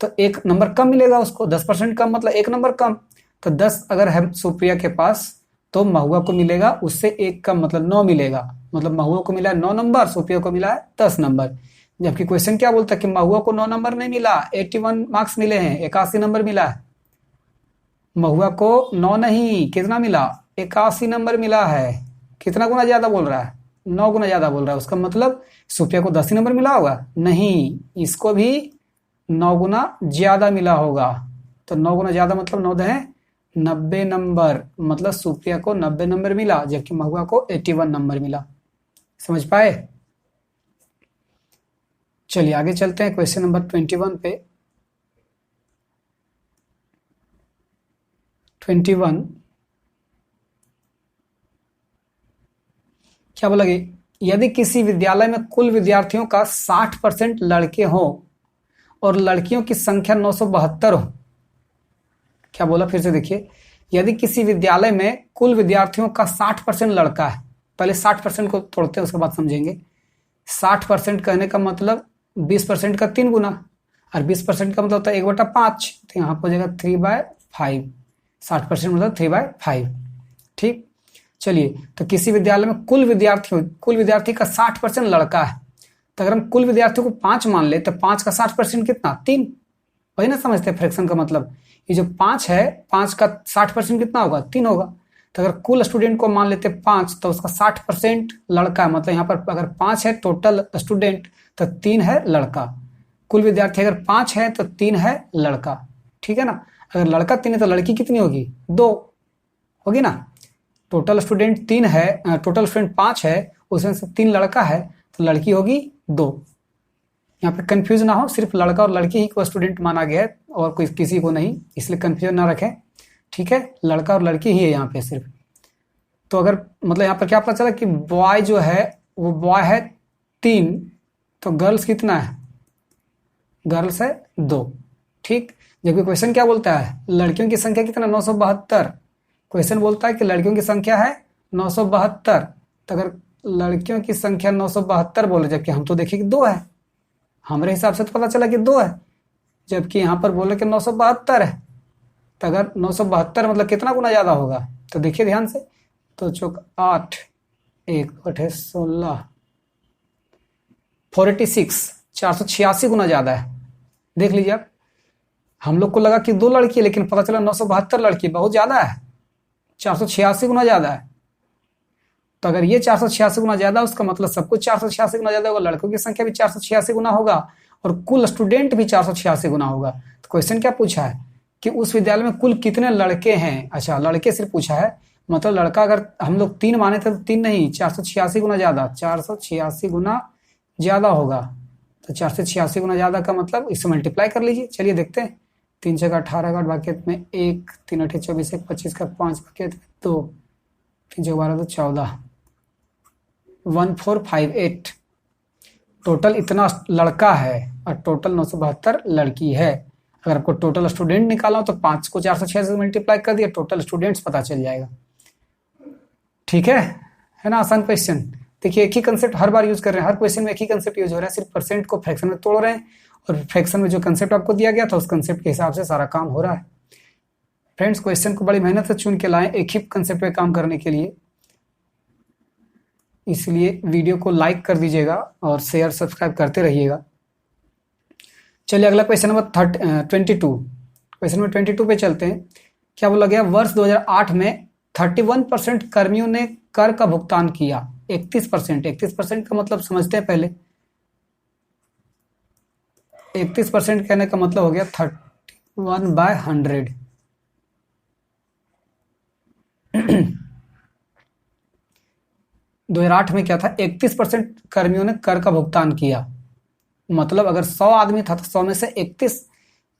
तो 1 नंबर कम मिलेगा उसको, 10% कम मतलब 1 नंबर कम। तो 10 अगर है सुप्रिया के पास तो महुआ को मिलेगा उससे 1 कम मतलब 9 मिलेगा। मतलब महुआ को मिला है 9 नंबर, सुप्रिया को मिला है 10 नंबर। जबकि क्वेश्चन क्या बोलता है कि महुआ को 9 नंबर नहीं मिला, 81 मार्क्स मिले हैं, 81 नंबर मिला है। महुआ को 9 नहीं, कितना मिला? 81 नंबर मिला है। कितना गुना ज्यादा बोल रहा है? 9 गुना ज्यादा बोल रहा है। उसका मतलब सुप्रिया को 10 ही नंबर मिला होगा? नहीं, इसको भी 9 गुना ज्यादा मिला होगा। तो 9 गुना ज्यादा मतलब 9 है 90 नंबर। मतलब सुप्रिया को 90 नंबर मिला जबकि महुआ को 81 नंबर मिला। समझ पाए? चलिए आगे चलते हैं क्वेश्चन नंबर 21 पे। 21 क्या बोला कि यदि किसी विद्यालय में कुल विद्यार्थियों का 60% लड़के हों और लड़कियों की संख्या 972 हो। क्या बोला? फिर से देखिए, यदि किसी विद्यालय में कुल विद्यार्थियों का 60% लड़का है, पहले 60% को तोड़ते हैं उसके बाद समझेंगे। 60% कहने का मतलब 20% का 3 गुना, और 20% का मतलब होता है 1/5। तो यहाँ पर हो जाएगा 3/5। 60% मतलब 3/5। ठीक, चलिए। तो किसी विद्यालय में कुल विद्यार्थी का 60% लड़का है। तो अगर हम कुल विद्यार्थियों को 5 मान ले तो 5 का 60% कितना? 3। वही ना समझते हैं फ्रैक्शन का मतलब। ये जो 5 है, 5 का 60% कितना होगा? 3 होगा। तो अगर कुल स्टूडेंट को मान लेते 5 तो उसका 60% लड़का है। मतलब यहाँ पर अगर 5 है टोटल स्टूडेंट तो 3 है लड़का। कुल विद्यार्थी अगर 5 है तो 3 है लड़का। ठीक है ना? अगर लड़का 3 है तो लड़की कितनी होगी? 2 होगी ना? टोटल स्टूडेंट 3 है, टोटल स्टूडेंट 5 है, उसमें से 3 लड़का है तो लड़की होगी 2। यहाँ पे कंफ्यूज ना हो, सिर्फ लड़का और लड़की ही को स्टूडेंट माना गया है और कोई किसी को नहीं, इसलिए कंफ्यूजन ना रखें। ठीक है, लड़का और लड़की ही है यहाँ पे सिर्फ। तो अगर मतलब यहाँ पर क्या पता चला कि बॉय जो है वो बॉय है 3, तो गर्ल्स कितना है? गर्ल्स है 2। ठीक, जबकि क्वेश्चन क्या बोलता है? लड़कियों की संख्या कितना? 972। क्वेश्चन बोलता है कि लड़कियों की संख्या है 972। तो अगर लड़कियों की संख्या 972 बोले, जबकि हम तो देखे कि 2 है, हमारे हिसाब से तो पता चला कि 2 है, जबकि यहाँ पर बोले कि 972 है। तो अगर 972 मतलब कितना गुना ज्यादा होगा? तो देखिए ध्यान से, तो चौक 8, 1 8 है 16, 486, 486 गुना ज्यादा है। देख लीजिए आप, हम लोग को लगा कि 2 लड़की है लेकिन पता चला 972 लड़की, बहुत ज्यादा है, 486 गुना ज्यादा है। तो अगर ये 486 गुना ज्यादा, उसका मतलब सब कुछ 486 गुना ज्यादा होगा, लड़कों की संख्या भी 486 गुना होगा और कुल स्टूडेंट भी 486 गुना होगा। तो क्वेश्चन क्या पूछा है कि उस विद्यालय में कुल कितने लड़के हैं? अच्छा, लड़के सिर्फ पूछा है, मतलब लड़का अगर हम लोग 3 माने थे तो 3 नहीं, 486 गुना ज्यादा, 486 गुना ज्यादा होगा। तो 486 गुना ज्यादा का मतलब इससे मल्टीप्लाई कर लीजिए। चलिए देखते हैं। 3 × 18 का बाकियत में 1, 3 × 8 24, 1 25 का 5 बाकियत में 2, 3 × 12 तो 14, 1458। टोटल इतना लड़का है और टोटल 972 लड़की है। अगर आपको टोटल स्टूडेंट निकाला हो तो 5 को 486 से मल्टीप्लाई कर दिया, टोटल स्टूडेंट्स पता चल जाएगा। ठीक है ना? आसान क्वेश्चन। देखिए एक ही कंसेप्ट हर बार यूज कर रहे हैं, हर क्वेश्चन में एक ही कंसेप्ट यूज हो रहा है, सिर्फ परसेंट को फ्रैक्शन में तोड़ रहे हैं और फ्रैक्शन में जो कंसेप्ट आपको दिया गया था उस कंसेप्ट के हिसाब से सारा काम हो रहा है। फ्रेंड्स, क्वेश्चन को बड़ी मेहनत से चुन के लाएं एक ही कंसेप्ट पे काम करने के लिए, इसलिए वीडियो को लाइक कर दीजिएगा और शेयर सब्सक्राइब करते रहिएगा। चलिए अगला क्वेश्चन नंबर 22। क्वेश्चन नंबर 22 पे चलते हैं। क्या बोला गया? वर्ष 2008 में 31% कर्मियों ने कर का भुगतान किया। 31% का मतलब समझते हैं पहले। 31% कहने का मतलब हो गया 31/100। 2008 में क्या था, 31% कर्मियों ने कर का भुगतान किया। मतलब अगर 100 आदमी था तो 100 में से 31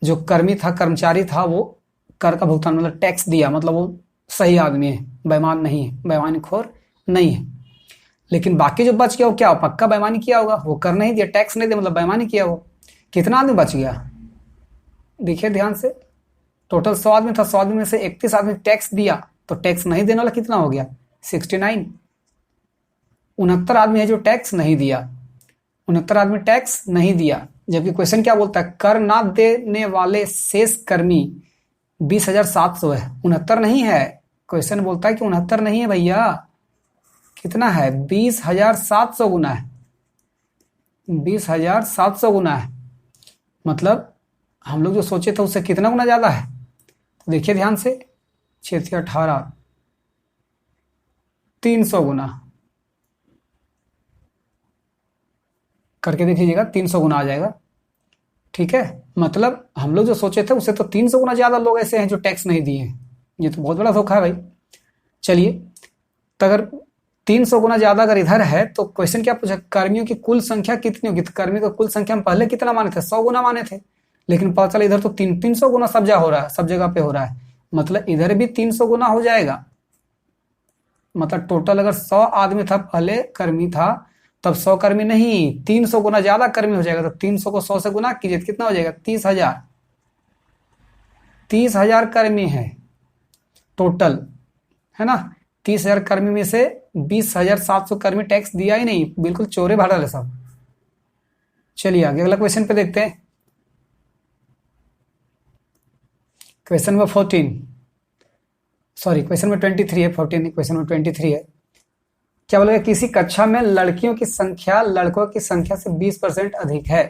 जो कर्मी था, कर्मचारी था, वो कर का भुगतान मतलब टैक्स दिया, मतलब वो सही आदमी है, बेईमान नहीं है, बेईमानीखोर नहीं है। लेकिन बाकी जो बच गया वो क्या, पक्का बेईमानी किया होगा, वो कर नहीं दिया, टैक्स नहीं दिया, मतलब बेईमानी किया। वो कितना आदमी बच गया, देखिए ध्यान से, टोटल 100 आदमी था, 100 आदमी में से 31 आदमी टैक्स दिया, तो टैक्स नहीं देने वाला कितना हो गया, 69। 69 आदमी है जो टैक्स नहीं दिया, 69 आदमी टैक्स नहीं दिया। जबकि क्वेश्चन क्या बोलता है, कर ना देने वाले शेष कर्मी 20,700 है, 69 नहीं है। क्वेश्चन बोलता है कि 69 नहीं है भैया, कितना है, 20,700 गुना है, 20,700 गुना है। मतलब हम लोग जो सोचे थे उससे कितना गुना ज्यादा है, तो देखिए ध्यान से, 6 18, 300 गुना करके देखिएगा, 300 गुना आ जाएगा। ठीक है, मतलब हम लोग जो सोचे थे उससे तो 300 गुना ज्यादा लोग ऐसे हैं जो टैक्स नहीं दिए हैं। ये तो बहुत बड़ा धोखा है भाई। चलिए, तो अगर 300 गुना ज्यादा अगर इधर है तो क्वेश्चन क्या पूछा, कर्मियों की कुल संख्या कितनी होगी, तो कर्मी का कुल संख्या हम पहले कितना माने थे, 100 गुना माने थे, लेकिन पता चला इधर तो 300 गुना सब जगह हो रहा है, सब जगह पे हो रहा है, मतलब इधर भी 300 गुना हो जाएगा। मतलब टोटल अगर 100 आदमी था, पहले कर्मी था, तब 100 कर्मी नहीं, 300 गुना ज्यादा कर्मी हो जाएगा। तो 300 को 100 से गुना कीजिए, कितना हो जाएगा, 30,000। 30,000 कर्मी है टोटल, है ना। 30,000 कर्मी में से 20,700 कर्मी टैक्स दिया ही नहीं, बिल्कुल चोरे भरा है सब। चलिए आगे अगला क्वेश्चन पे देखते हैं। Question number 14, sorry question number 23 है, 14 नहीं, क्वेश्चन नंबर 23 है। क्या बोलेगा, किसी कक्षा में लड़कियों की संख्या लड़कों की संख्या से 20% अधिक है।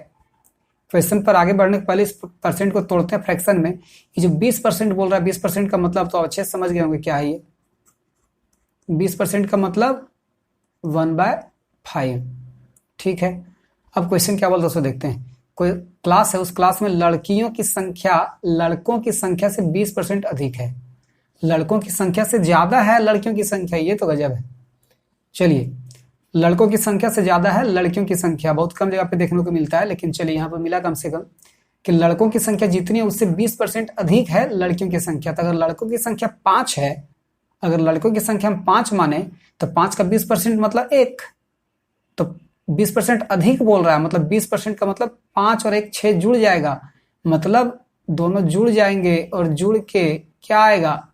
क्वेश्चन पर आगे बढ़ने के पहले इस परसेंट को तोड़ते हैं फ्रैक्शन में। ये जो 20% बोल रहा है, 20% का मतलब तो अच्छे से समझ गए होंगे क्या है ये। 20% का मतलब 1/5। ठीक है, अब क्वेश्चन क्या बोलता है उसको देखते हैं। कोई क्लास है, उस क्लास में लड़कियों की संख्या लड़कों की संख्या से 20% अधिक है, लड़कों की संख्या से ज्यादा है लड़कियों की संख्या, ये तो गजब है। चलिए, लड़कों की संख्या से ज्यादा है लड़कियों की संख्या, बहुत कम जगह पे देखने को मिलता है, लेकिन चलिए यहाँ पर मिला कम से कम कि लड़कों की संख्या जितनी है उससे 20% अधिक है लड़कियों की संख्या। तो अगर लड़कों की संख्या 5 है, अगर लड़कों की संख्या हम 5 माने तो 5 का 20% मतलब 1, तो 20% अधिक बोल रहा है, मतलब 20% का मतलब 5 और 1 6 जुड़ जाएगा, मतलब दोनों जुड़ जाएंगे और जुड़ के क्या आएगा,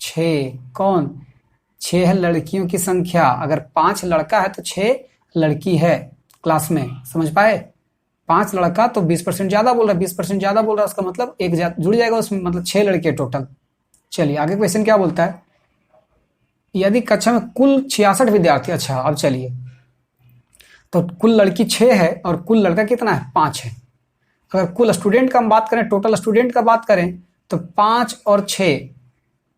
6। कौन, 6 है लड़कियों की संख्या। अगर 5 लड़का है तो 6 लड़की है क्लास में, समझ पाए। 5 लड़का तो 20% ज्यादा बोल रहा है, 20% ज्यादा बोल रहा है, उसका मतलब 1 जुड़ जाएगा उसमें, मतलब 6 लड़के टोटल। चलिए आगे क्वेश्चन क्या बोलता है, यदि कक्षा में कुल 66 विद्यार्थी, अच्छा अब चलिए, तो कुल लड़की 6 है और कुल लड़का कितना है, 5 है। अगर कुल स्टूडेंट का हम बात करें, टोटल स्टूडेंट का बात करें, तो 5 और 6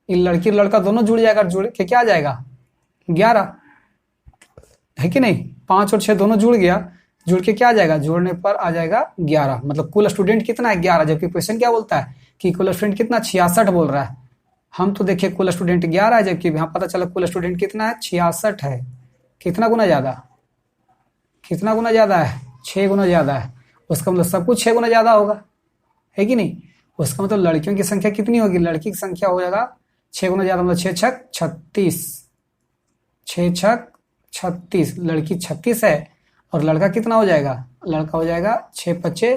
लड़की लड़का दोनों जुड़ जाएगा, जुड़ के क्या आ जाएगा, 11, है कि नहीं। 5 और 6 दोनों जुड़ गया, जुड़ के क्या आ जाएगा, जोड़ने पर आ जाएगा 11, मतलब कुल स्टूडेंट कितना है, 11। जबकि क्वेश्चन क्या बोलता है कि कुल स्टूडेंट कितना, 66 बोल रहा है। हम तो देखिए कुल स्टूडेंट 11 है, जबकि यहाँ पता चला कुल स्टूडेंट कितना है, 66 है। कितना गुना ज्यादा, कितना गुना ज्यादा है, 6 गुना ज्यादा है। उसका मतलब सब कुछ 6 गुना ज्यादा होगा, है कि नहीं। उसका मतलब लड़कियों की संख्या कितनी होगी, लड़की की संख्या हो जाएगा 6 गुना ज्यादा, मतलब 6 छक 36, 6 छक 36, लड़की 36 है और लड़का कितना हो जाएगा, लड़का हो जाएगा 6 पचे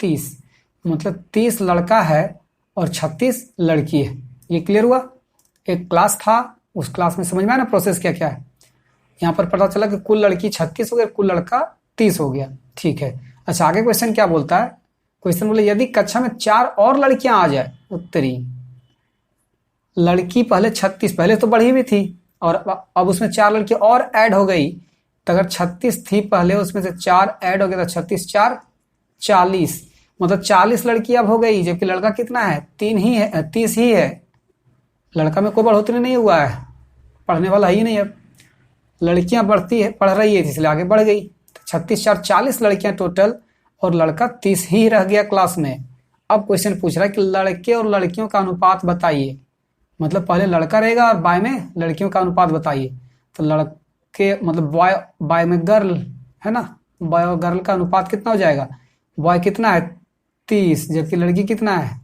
30, मतलब 30 लड़का है और 36 लड़की है। ये क्लियर हुआ। एक क्लास था, उस क्लास में समझ में आया ना प्रोसेस क्या क्या है। यहाँ पर पता चला कि कुल लड़की 36 हो गया, कुल लड़का 30 हो गया। ठीक है, अच्छा आगे क्वेश्चन क्या बोलता है, क्वेश्चन बोले यदि कक्षा में 4 और लड़कियां आ जाए, उत्तरी लड़की पहले 36, पहले तो बढ़ी हुई थी और अब उसमें 4 लड़की और ऐड हो गई, तो अगर 36 थी पहले, उसमें से 4 ऐड हो गया तो 36 4 40, मतलब 40 लड़की अब हो गई। जबकि लड़का कितना है, 3 ही है, 30 ही है। लड़का में कोई बढ़ोतरी नहीं हुआ है, पढ़ने वाला ही नहीं। अब लड़कियां बढ़ती है, पढ़ रही है, इसलिए आगे बढ़ गई। 36 4 40 लड़कियां टोटल और लड़का 30 ही रह गया क्लास में। अब क्वेश्चन पूछ रहा है कि लड़के और लड़कियों का अनुपात बताइए। मतलब पहले लड़का रहेगा और बाय में लड़कियों का अनुपात बताइए। तो लड़के मतलब बॉय बाय में गर्ल है ना, बॉय और गर्ल का अनुपात कितना हो जाएगा? बॉय कितना है 30, जबकि लड़की कितना है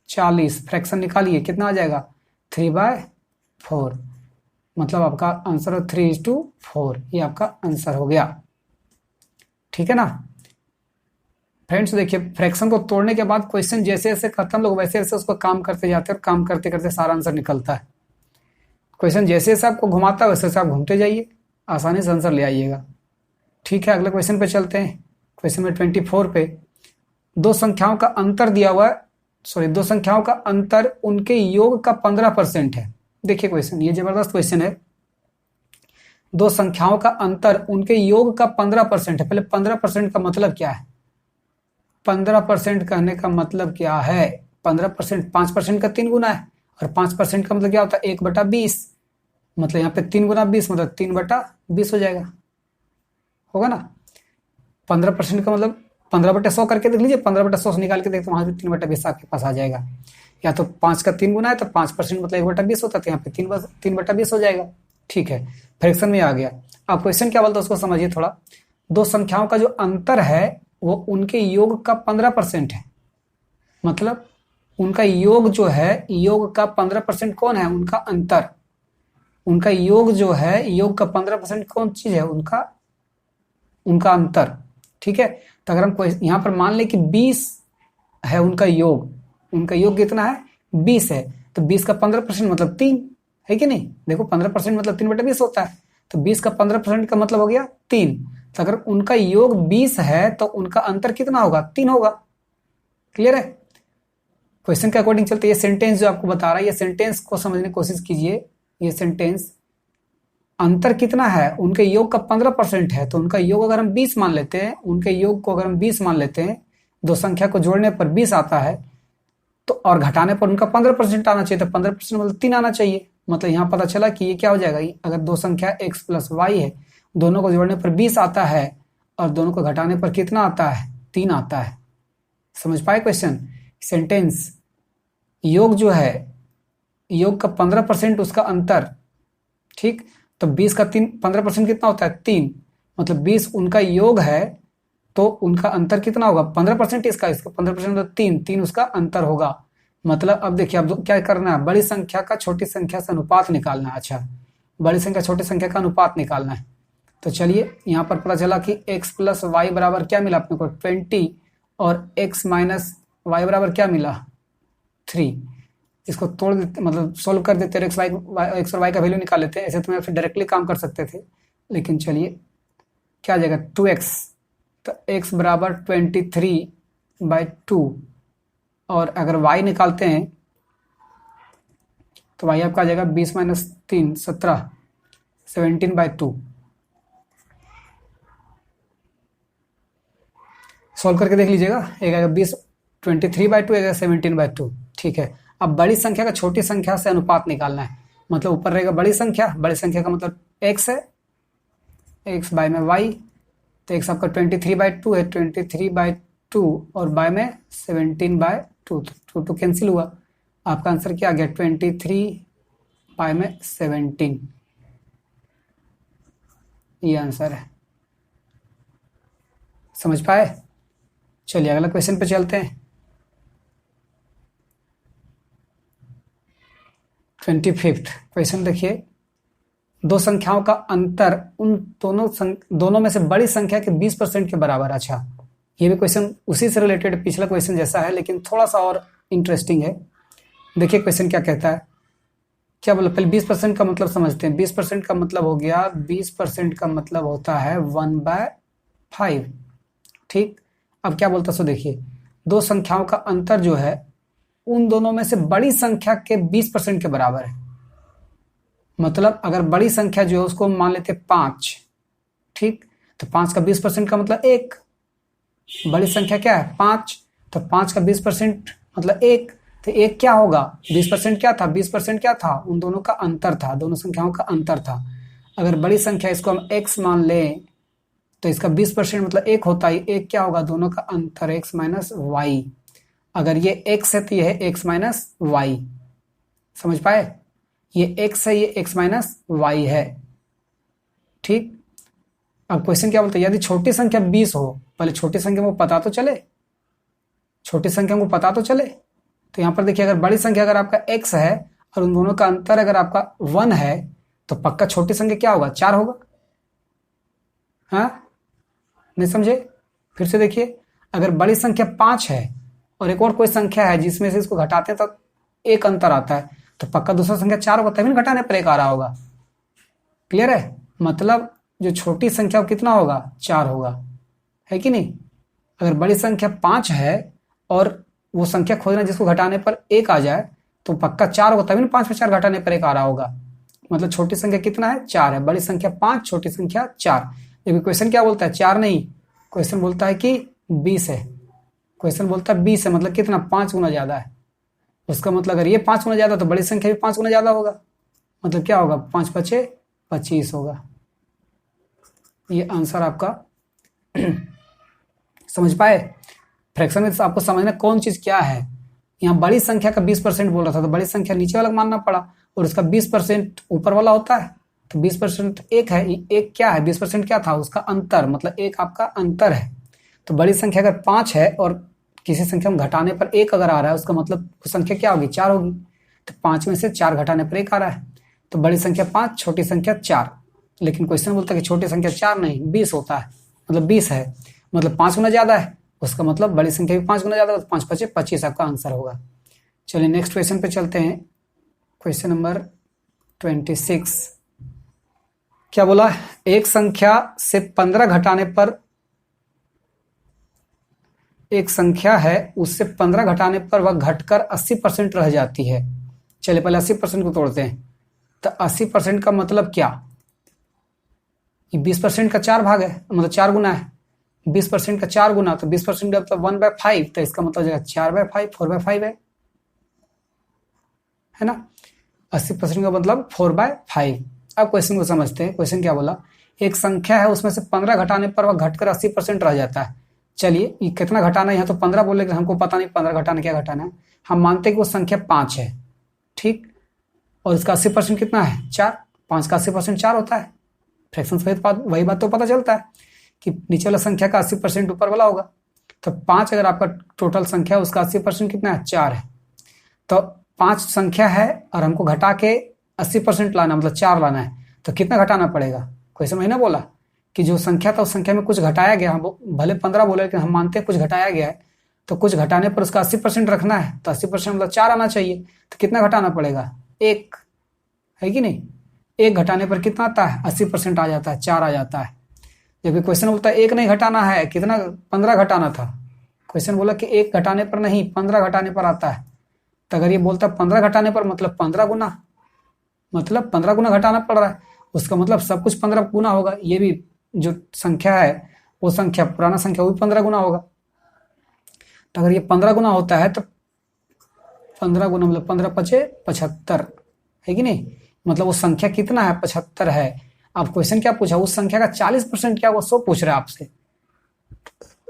40। फ्रैक्शन निकालिए कितना आ जाएगा 3/4। मतलब आपका आंसर है 3:4। ये आपका आंसर हो गया। ठीक है ना फ्रेंड्स। देखिए फ्रैक्शन को तोड़ने के बाद क्वेश्चन जैसे जैसे खत्म लोग वैसे वैसे उसको काम करते जाते हैं और काम करते करते सारा आंसर निकलता है। क्वेश्चन जैसे जैसे आपको घुमाता है वैसे वैसे आप घूमते जाइए, आसानी से आंसर ले आइएगा। ठीक है अगले क्वेश्चन पे चलते हैं। क्वेश्चन में 24 पे दो संख्याओं का अंतर दिया हुआ है, दो संख्याओं का अंतर उनके योग का 15% है। देखिए क्वेश्चन ये जबरदस्त क्वेश्चन है। दो संख्याओं का अंतर उनके योग का 15% है। पहले 15% का मतलब क्या है? 15% कहने का मतलब क्या है? 15% 5% का 3 गुना है, और 5% का मतलब क्या होता है 1/20। मतलब यहाँ पे 3 गुना 20 मतलब 3/20 हो जाएगा, होगा ना। 15% का मतलब 15/100 करके देख लीजिए, 15/100 से निकाल के देखते वहां भी 3/20 आपके पास आ जाएगा। या तो 5 का 3 गुना है तो 5% मतलब 1/20 होता है, तो यहाँ पे 3/20 हो जाएगा। ठीक है फ्रैक्शन में आ गया। अब क्वेश्चन क्या बोलता है उसको समझिए थोड़ा। दो संख्याओं का जो अंतर है वो उनके योग का 15% है। मतलब उनका योग जो है, योग का 15% कौन है? उनका अंतर। उनका योग जो है, योग का 15% कौन चीज है? उनका अंतर। ठीक है तो अगर हम यहां पर मान ले कि 20 है उनका योग, उनका योग कितना है 20 है, तो 20 का 15% मतलब 3 है कि नहीं। देखो 15% मतलब 3/20 होता है, तो 20 का 15% का मतलब हो गया 3। तो अगर उनका योग 20 है तो उनका अंतर कितना होगा? 3 होगा। क्लियर है। क्वेश्चन के अकॉर्डिंग चलते ये सेंटेंस जो आपको बता रहा है, ये सेंटेंस को समझने की कोशिश कीजिए। ये सेंटेंस अंतर कितना है? उनके योग का 15% है, तो उनका योग अगर हम 20 मान लेते हैं, उनके योग को अगर हम 20 मान लेते हैं, दो संख्या को जोड़ने पर 20 आता है, तो और घटाने पर उनका 15% आना चाहिए, तो 15% मतलब 3 आना चाहिए। मतलब यहाँ पता चला कि ये क्या हो जाएगा, अगर दो संख्या x प्लस वाई है, दोनों को जोड़ने पर 20 आता है और दोनों को घटाने पर कितना आता है? 3 आता है। समझ पाए क्वेश्चन। सेंटेंस योग जो है, योग का 15% उसका अंतर। ठीक तो 20 का 15% कितना होता है? 3। मतलब 20 उनका योग है तो उनका अंतर कितना होगा? 15% इसका 15% मतलब 3 उसका अंतर होगा। मतलब अब देखिए अब क्या करना है, बड़ी संख्या का छोटी संख्या से अनुपात निकालना है। अच्छा बड़ी संख्या छोटी संख्या का अनुपात निकालना है। तो चलिए यहाँ पर पता चला कि x प्लस वाई बराबर क्या मिला अपने को 20, और x माइनस वाई बराबर क्या मिला 3। इसको तोड़ देते मतलब सोल्व कर देते, एक्स और वाई का वैल्यू निकाल लेते हैं। ऐसे तो मैं फिर डायरेक्टली काम कर सकते थे, लेकिन चलिए क्या आ जाएगा 2x। तो x बराबर 23/2, और अगर y निकालते हैं तो y आपका आ जाएगा 20 माइनस 3 17 17/2। सॉल्व करके देख लीजिएगा, एक आएगा 20 23/2, एक 17/2। ठीक है अब बड़ी संख्या का छोटी संख्या से अनुपात निकालना है। मतलब ऊपर रहेगा बड़ी संख्या, बड़ी संख्या का मतलब x है, x बाय में y, तो x आपका 23/2 है, 23/2 और बाय में 17/2, तो 2 कैंसिल हुआ। आपका आंसर क्या आ गया 23 बाय में 17। ये आंसर है। समझ पाए। चलिए अगला क्वेश्चन पे चलते हैं। 25th क्वेश्चन देखिए। दो संख्याओं का अंतर उन दोनों में से बड़ी संख्या के 20% के बराबर। अच्छा ये भी क्वेश्चन उसी से रिलेटेड पिछला क्वेश्चन जैसा है, लेकिन थोड़ा सा और इंटरेस्टिंग है। देखिए क्वेश्चन क्या कहता है, क्या बोला पहले 20% का मतलब समझते हैं। 20% का मतलब हो गया, 20% का मतलब होता है 1/5। ठीक अब क्या बोलता सो देखिए, दो संख्याओं का अंतर जो है उन दोनों में से बड़ी संख्या के 20% के बराबर है। मतलब अगर बड़ी संख्या जो है उसको हम मान लेते 5, ठीक तो 5 का 20% का मतलब 1। बड़ी संख्या क्या है 5, तो 5 का 20% मतलब 1, तो 1 क्या होगा 20% क्या था, 20% क्या था, उन दोनों का अंतर था, दोनों संख्याओं का अंतर था। अगर बड़ी संख्या इसको हम x मान लें तो इसका 20% मतलब 1 होता है, 1 क्या होगा, दोनों का अंतर x माइनस वाई। अगर ये x है तो ये है x माइनस वाई। समझ पाए? ये x है, ये x माइनस वाई है। ठीक, अब क्वेश्चन क्या बोलते हैं, यदि छोटी संख्या 20 हो, पहले छोटी संख्या को पता तो चले, छोटी संख्या को पता तो चले। तो यहाँ पर देखिए, अगर बड़ी संख्या अगर आपका x है और उन दोनों का अंतर अगर आपका 1 है, तो पक्का छोटी संख्या क्या होगा, 4 होगा। हाँ, नहीं समझे? फिर से देखिए, अगर बड़ी संख्या 5 है और एक और कोई संख्या है जिसमें से इसको घटाते हैं तो एक अंतर आता है, तो पक्का दूसरा संख्या 4 होगा, तभी घटाने पर एक आ रहा होगा। क्लियर है? मतलब जो छोटी संख्या कितना होगा, 4 होगा, है कि नहीं? अगर बड़ी संख्या 5 है और वो संख्या खोजना जिसको घटाने पर एक आ जाए, तो पक्का 4 होगा, तभी 5 में 4 घटाने पर एक आ रहा होगा। मतलब छोटी संख्या कितना है, 4 है, बड़ी संख्या 5, छोटी संख्या 4। जबकि क्वेश्चन क्या बोलता है, 4 नहीं, क्वेश्चन बोलता है कि 20 है। क्वेश्चन बोलता है 20 है, मतलब कितना, 5 गुना ज्यादा है। उसका मतलब अगर ये 5 गुना ज्यादा तो बड़ी संख्या भी 5 गुना ज्यादा होगा, मतलब क्या होगा, 5 पचे 25 होगा। ये आंसर आपका समझ पाए? फ्रैक्शन में आपको समझना कौन चीज क्या है। यहाँ बड़ी संख्या का 20% बोल रहा था, तो बड़ी संख्या नीचे वाला मानना पड़ा, और उसका 20% ऊपर वाला होता है, तो 20% एक है, एक क्या है, 20% क्या था, उसका अंतर, मतलब एक आपका अंतर है। तो बड़ी संख्या अगर 5 है और किसी संख्या में घटाने पर एक अगर आ रहा है, उसका मतलब वो संख्या क्या होगी, 4 होगी। तो 5 में से 4 घटाने पर एक आ रहा है, तो बड़ी संख्या 5, छोटी संख्या 4। लेकिन क्वेश्चन बोलता है कि छोटी संख्या 4 नहीं 20 होता है, मतलब 20 है, मतलब 5 गुना ज्यादा है, उसका मतलब बड़ी संख्या भी 5 गुना ज्यादा, तो 5 पचे 25 आपका आंसर होगा। चलिए नेक्स्ट क्वेश्चन पे चलते हैं। क्वेश्चन नंबर 26 क्या बोला, एक संख्या से 15 घटाने पर, एक संख्या है उससे 15 घटाने पर वह घटकर 80% रह जाती है। चलिए पहले 80% को तोड़ते हैं। तो 80% का मतलब क्या, ये 20% का 4 भाग है, मतलब 4 गुना है। 20% का 4 गुना, तो 20% का मतलब 1/5, तो इसका मतलब जाएगा 4/5, 4/5 है ना। 80% का मतलब 4/5। अब क्वेश्चन को समझते हैं। क्वेश्चन क्या बोला, एक संख्या है उसमें से 15 घटाने पर वह घटकर 80% रह जाता है। चलिए ये कितना घटाना है, यहाँ तो 15 बोले, हमको पता नहीं 15 घटाना क्या घटाना है। हम मानते हैं कि वो संख्या 5 है, ठीक, और इसका 80% कितना है, 4। 5 का 80% 4 होता है। फ्रैक्शन सहित वही बात तो पता चलता है कि नीचे वाला संख्या का 80% ऊपर वाला होगा। तो 5 अगर आपका टोटल संख्या है, उसका 80% कितना है, 4 है। तो 5 संख्या है और हमको घटा के 80% लाना, मतलब 4 लाना है, तो कितना घटाना पड़ेगा। क्वेश्चन में ना बोला कि जो संख्या था उस संख्या में कुछ घटाया गया, हम भले 15 बोले लेकिन हम मानते हैं कुछ घटाया गया है, तो कुछ घटाने पर उसका 80% रखना है, तो 80% मतलब 4 आना चाहिए। तो कितना घटाना पड़ेगा, 1, है कि नहीं। 1 घटाने पर कितना आता है, 80% आ जाता है, 4 आ जाता है। जबकि क्वेश्चन बोलता है 1 नहीं घटाना है, कितना, 15 घटाना था। क्वेश्चन बोला कि 1 घटाने पर नहीं, 15 घटाने पर आता है। तो अगर ये बोलता है 15 घटाने पर, मतलब 15 गुना, मतलब 15 गुना घटाना पड़ रहा है, उसका मतलब सब कुछ 15 गुना होगा। ये भी जो संख्या है वो संख्या, पुराना संख्या, वो भी 15 गुना होगा। तो अगर ये 15 गुना होता है तो 15 गुना मतलब 15 पचे 75, है कि नहीं। मतलब वो संख्या कितना है, 75 है। अब क्वेश्चन क्या पूछा, उस संख्या का 40% क्या, वो 100 पूछ रहा है आपसे।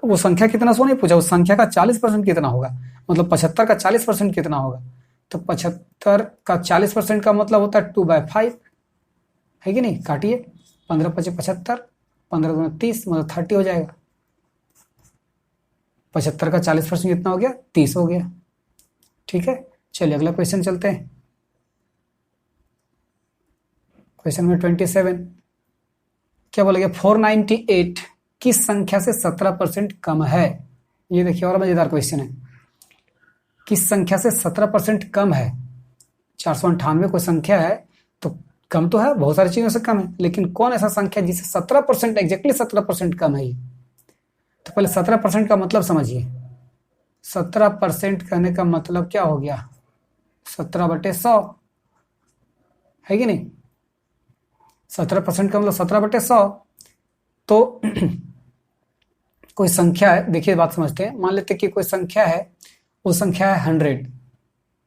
वो संख्या कितना 100 नहीं पूछा, उस संख्या का 40% कितना होगा, मतलब 75 का 40% कितना होगा। तो 75 का 40% का मतलब होता है 2/5, है कि नहीं। काटिए, 15 पचे 75, 15 दूना 30, मतलब 30 हो जाएगा। 75 का 40% कितना हो गया, 30 हो गया। ठीक है, चलिए अगला क्वेश्चन चलते हैं। क्वेश्चन नंबर 27 क्या बोला गया, 498 किस संख्या से 17% कम है। ये देखिए और मजेदार क्वेश्चन है, किस संख्या से 17% कम है। 498 कोई संख्या है तो कम तो है, बहुत सारी चीजों से कम है, लेकिन कौन ऐसा संख्या जिससे 17%, एग्जैक्टली 17% कम है। तो पहले 17% का मतलब समझिए। 17% कहने का मतलब क्या हो गया, 17/100, है कि नहीं। 17% का मतलब 17/100। तो कोई संख्या है, देखिए बात समझते हैं। मान लेते हैं कि कोई संख्या है, वो संख्या है 100,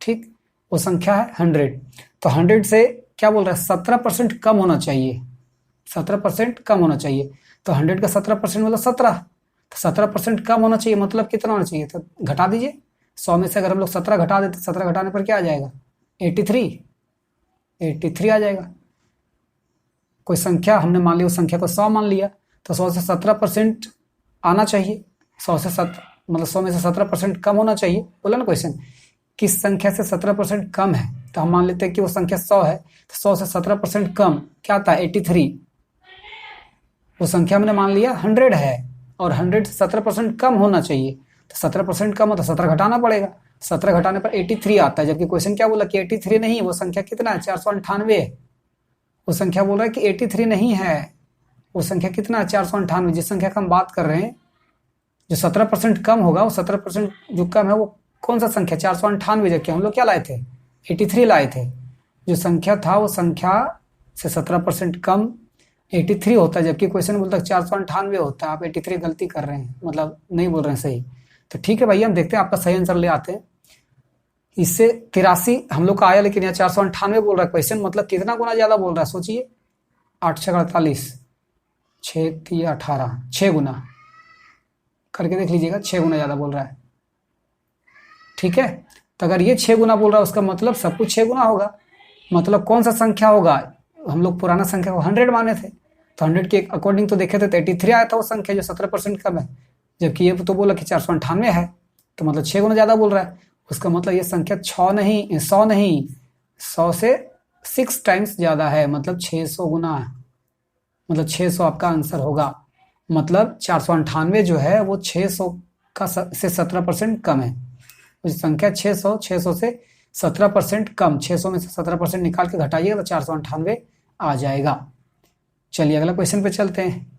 ठीक, वो संख्या है 100। तो 100 से क्या बोल रहा है, 17% कम होना चाहिए, 17% कम होना चाहिए। तो 100 का 17% मतलब 17, तो 17% कम होना चाहिए, मतलब कितना होना चाहिए, तो घटा दीजिए। 100 में से अगर हम लोग 17 घटा देते, 17 घटाने पर क्या आ जाएगा, 83 आ जाएगा। कोई संख्या हमने मान ली, उस संख्या को 100 मान लिया, तो 100 से 17% आना चाहिए। 100 से 7 मतलब 100 में से 17% कम होना चाहिए। बोला ना क्वेश्चन, किस संख्या से 17% कम है, तो हम मान लेते हैं कि वो संख्या 100 है, तो 100 से 17% कम क्या था, 83। वो संख्या हमने मान लिया 100 है, और 100 से 17% कम होना चाहिए, तो 17% कम हो तो 17 घटाना पड़ेगा। 17 घटाने पर 83 आता है, जबकि क्वेश्चन क्या बोला कि 83 नहीं, वो संख्या कितना है, 498 है। वो संख्या बोल रहा है कि 83 नहीं है, वो संख्या कितना है, 498। जिस संख्या का हम बात कर रहे हैं, जो 17% कम होगा, वो 17% जो कम है वो कौन सा संख्या, 498, जबकि हम लोग क्या लाए थे, 83 लाए थे। जो संख्या था वो संख्या से 17% कम 83 होता है, जबकि क्वेश्चन बोलता है 498 होता है। आप 83 गलती कर रहे हैं, मतलब नहीं बोल रहे हैं सही। तो ठीक है भैया, हम देखते हैं आपका सही आंसर ले आते हैं। इससे 83 हम लोग का आया, लेकिन यहाँ 498 बोल रहा है क्वेश्चन, मतलब कितना गुना ज्यादा बोल रहा है, सोचिए। 8 6 48, 6 3 18, 6 गुना करके देख लीजिएगा, 6 गुना ज्यादा बोल रहा है। ठीक है, तो अगर ये 6 गुना बोल रहा है, उसका मतलब सब कुछ 6 गुना होगा। मतलब कौन सा संख्या होगा, हम लोग पुराना संख्या को 100 माने थे, तो 100 के अकॉर्डिंग तो देखे थे तो 83 आया था वो संख्या जो 17% कम है, जबकि ये तो बोला कि 498 है, तो मतलब 6 गुना ज्यादा बोल रहा है। उसका मतलब ये संख्या 100 नहीं 100 से 6 टाइम्स ज्यादा है, मतलब 600 गुना है। मतलब 600 आपका आंसर होगा। मतलब 498 जो है वो 600 का से 17% कम है। संख्या 600 से 17% कम, 600 में से 17% निकाल के घटाइएगा तो 498 आ जाएगा। चलिए अगला क्वेश्चन पे चलते हैं।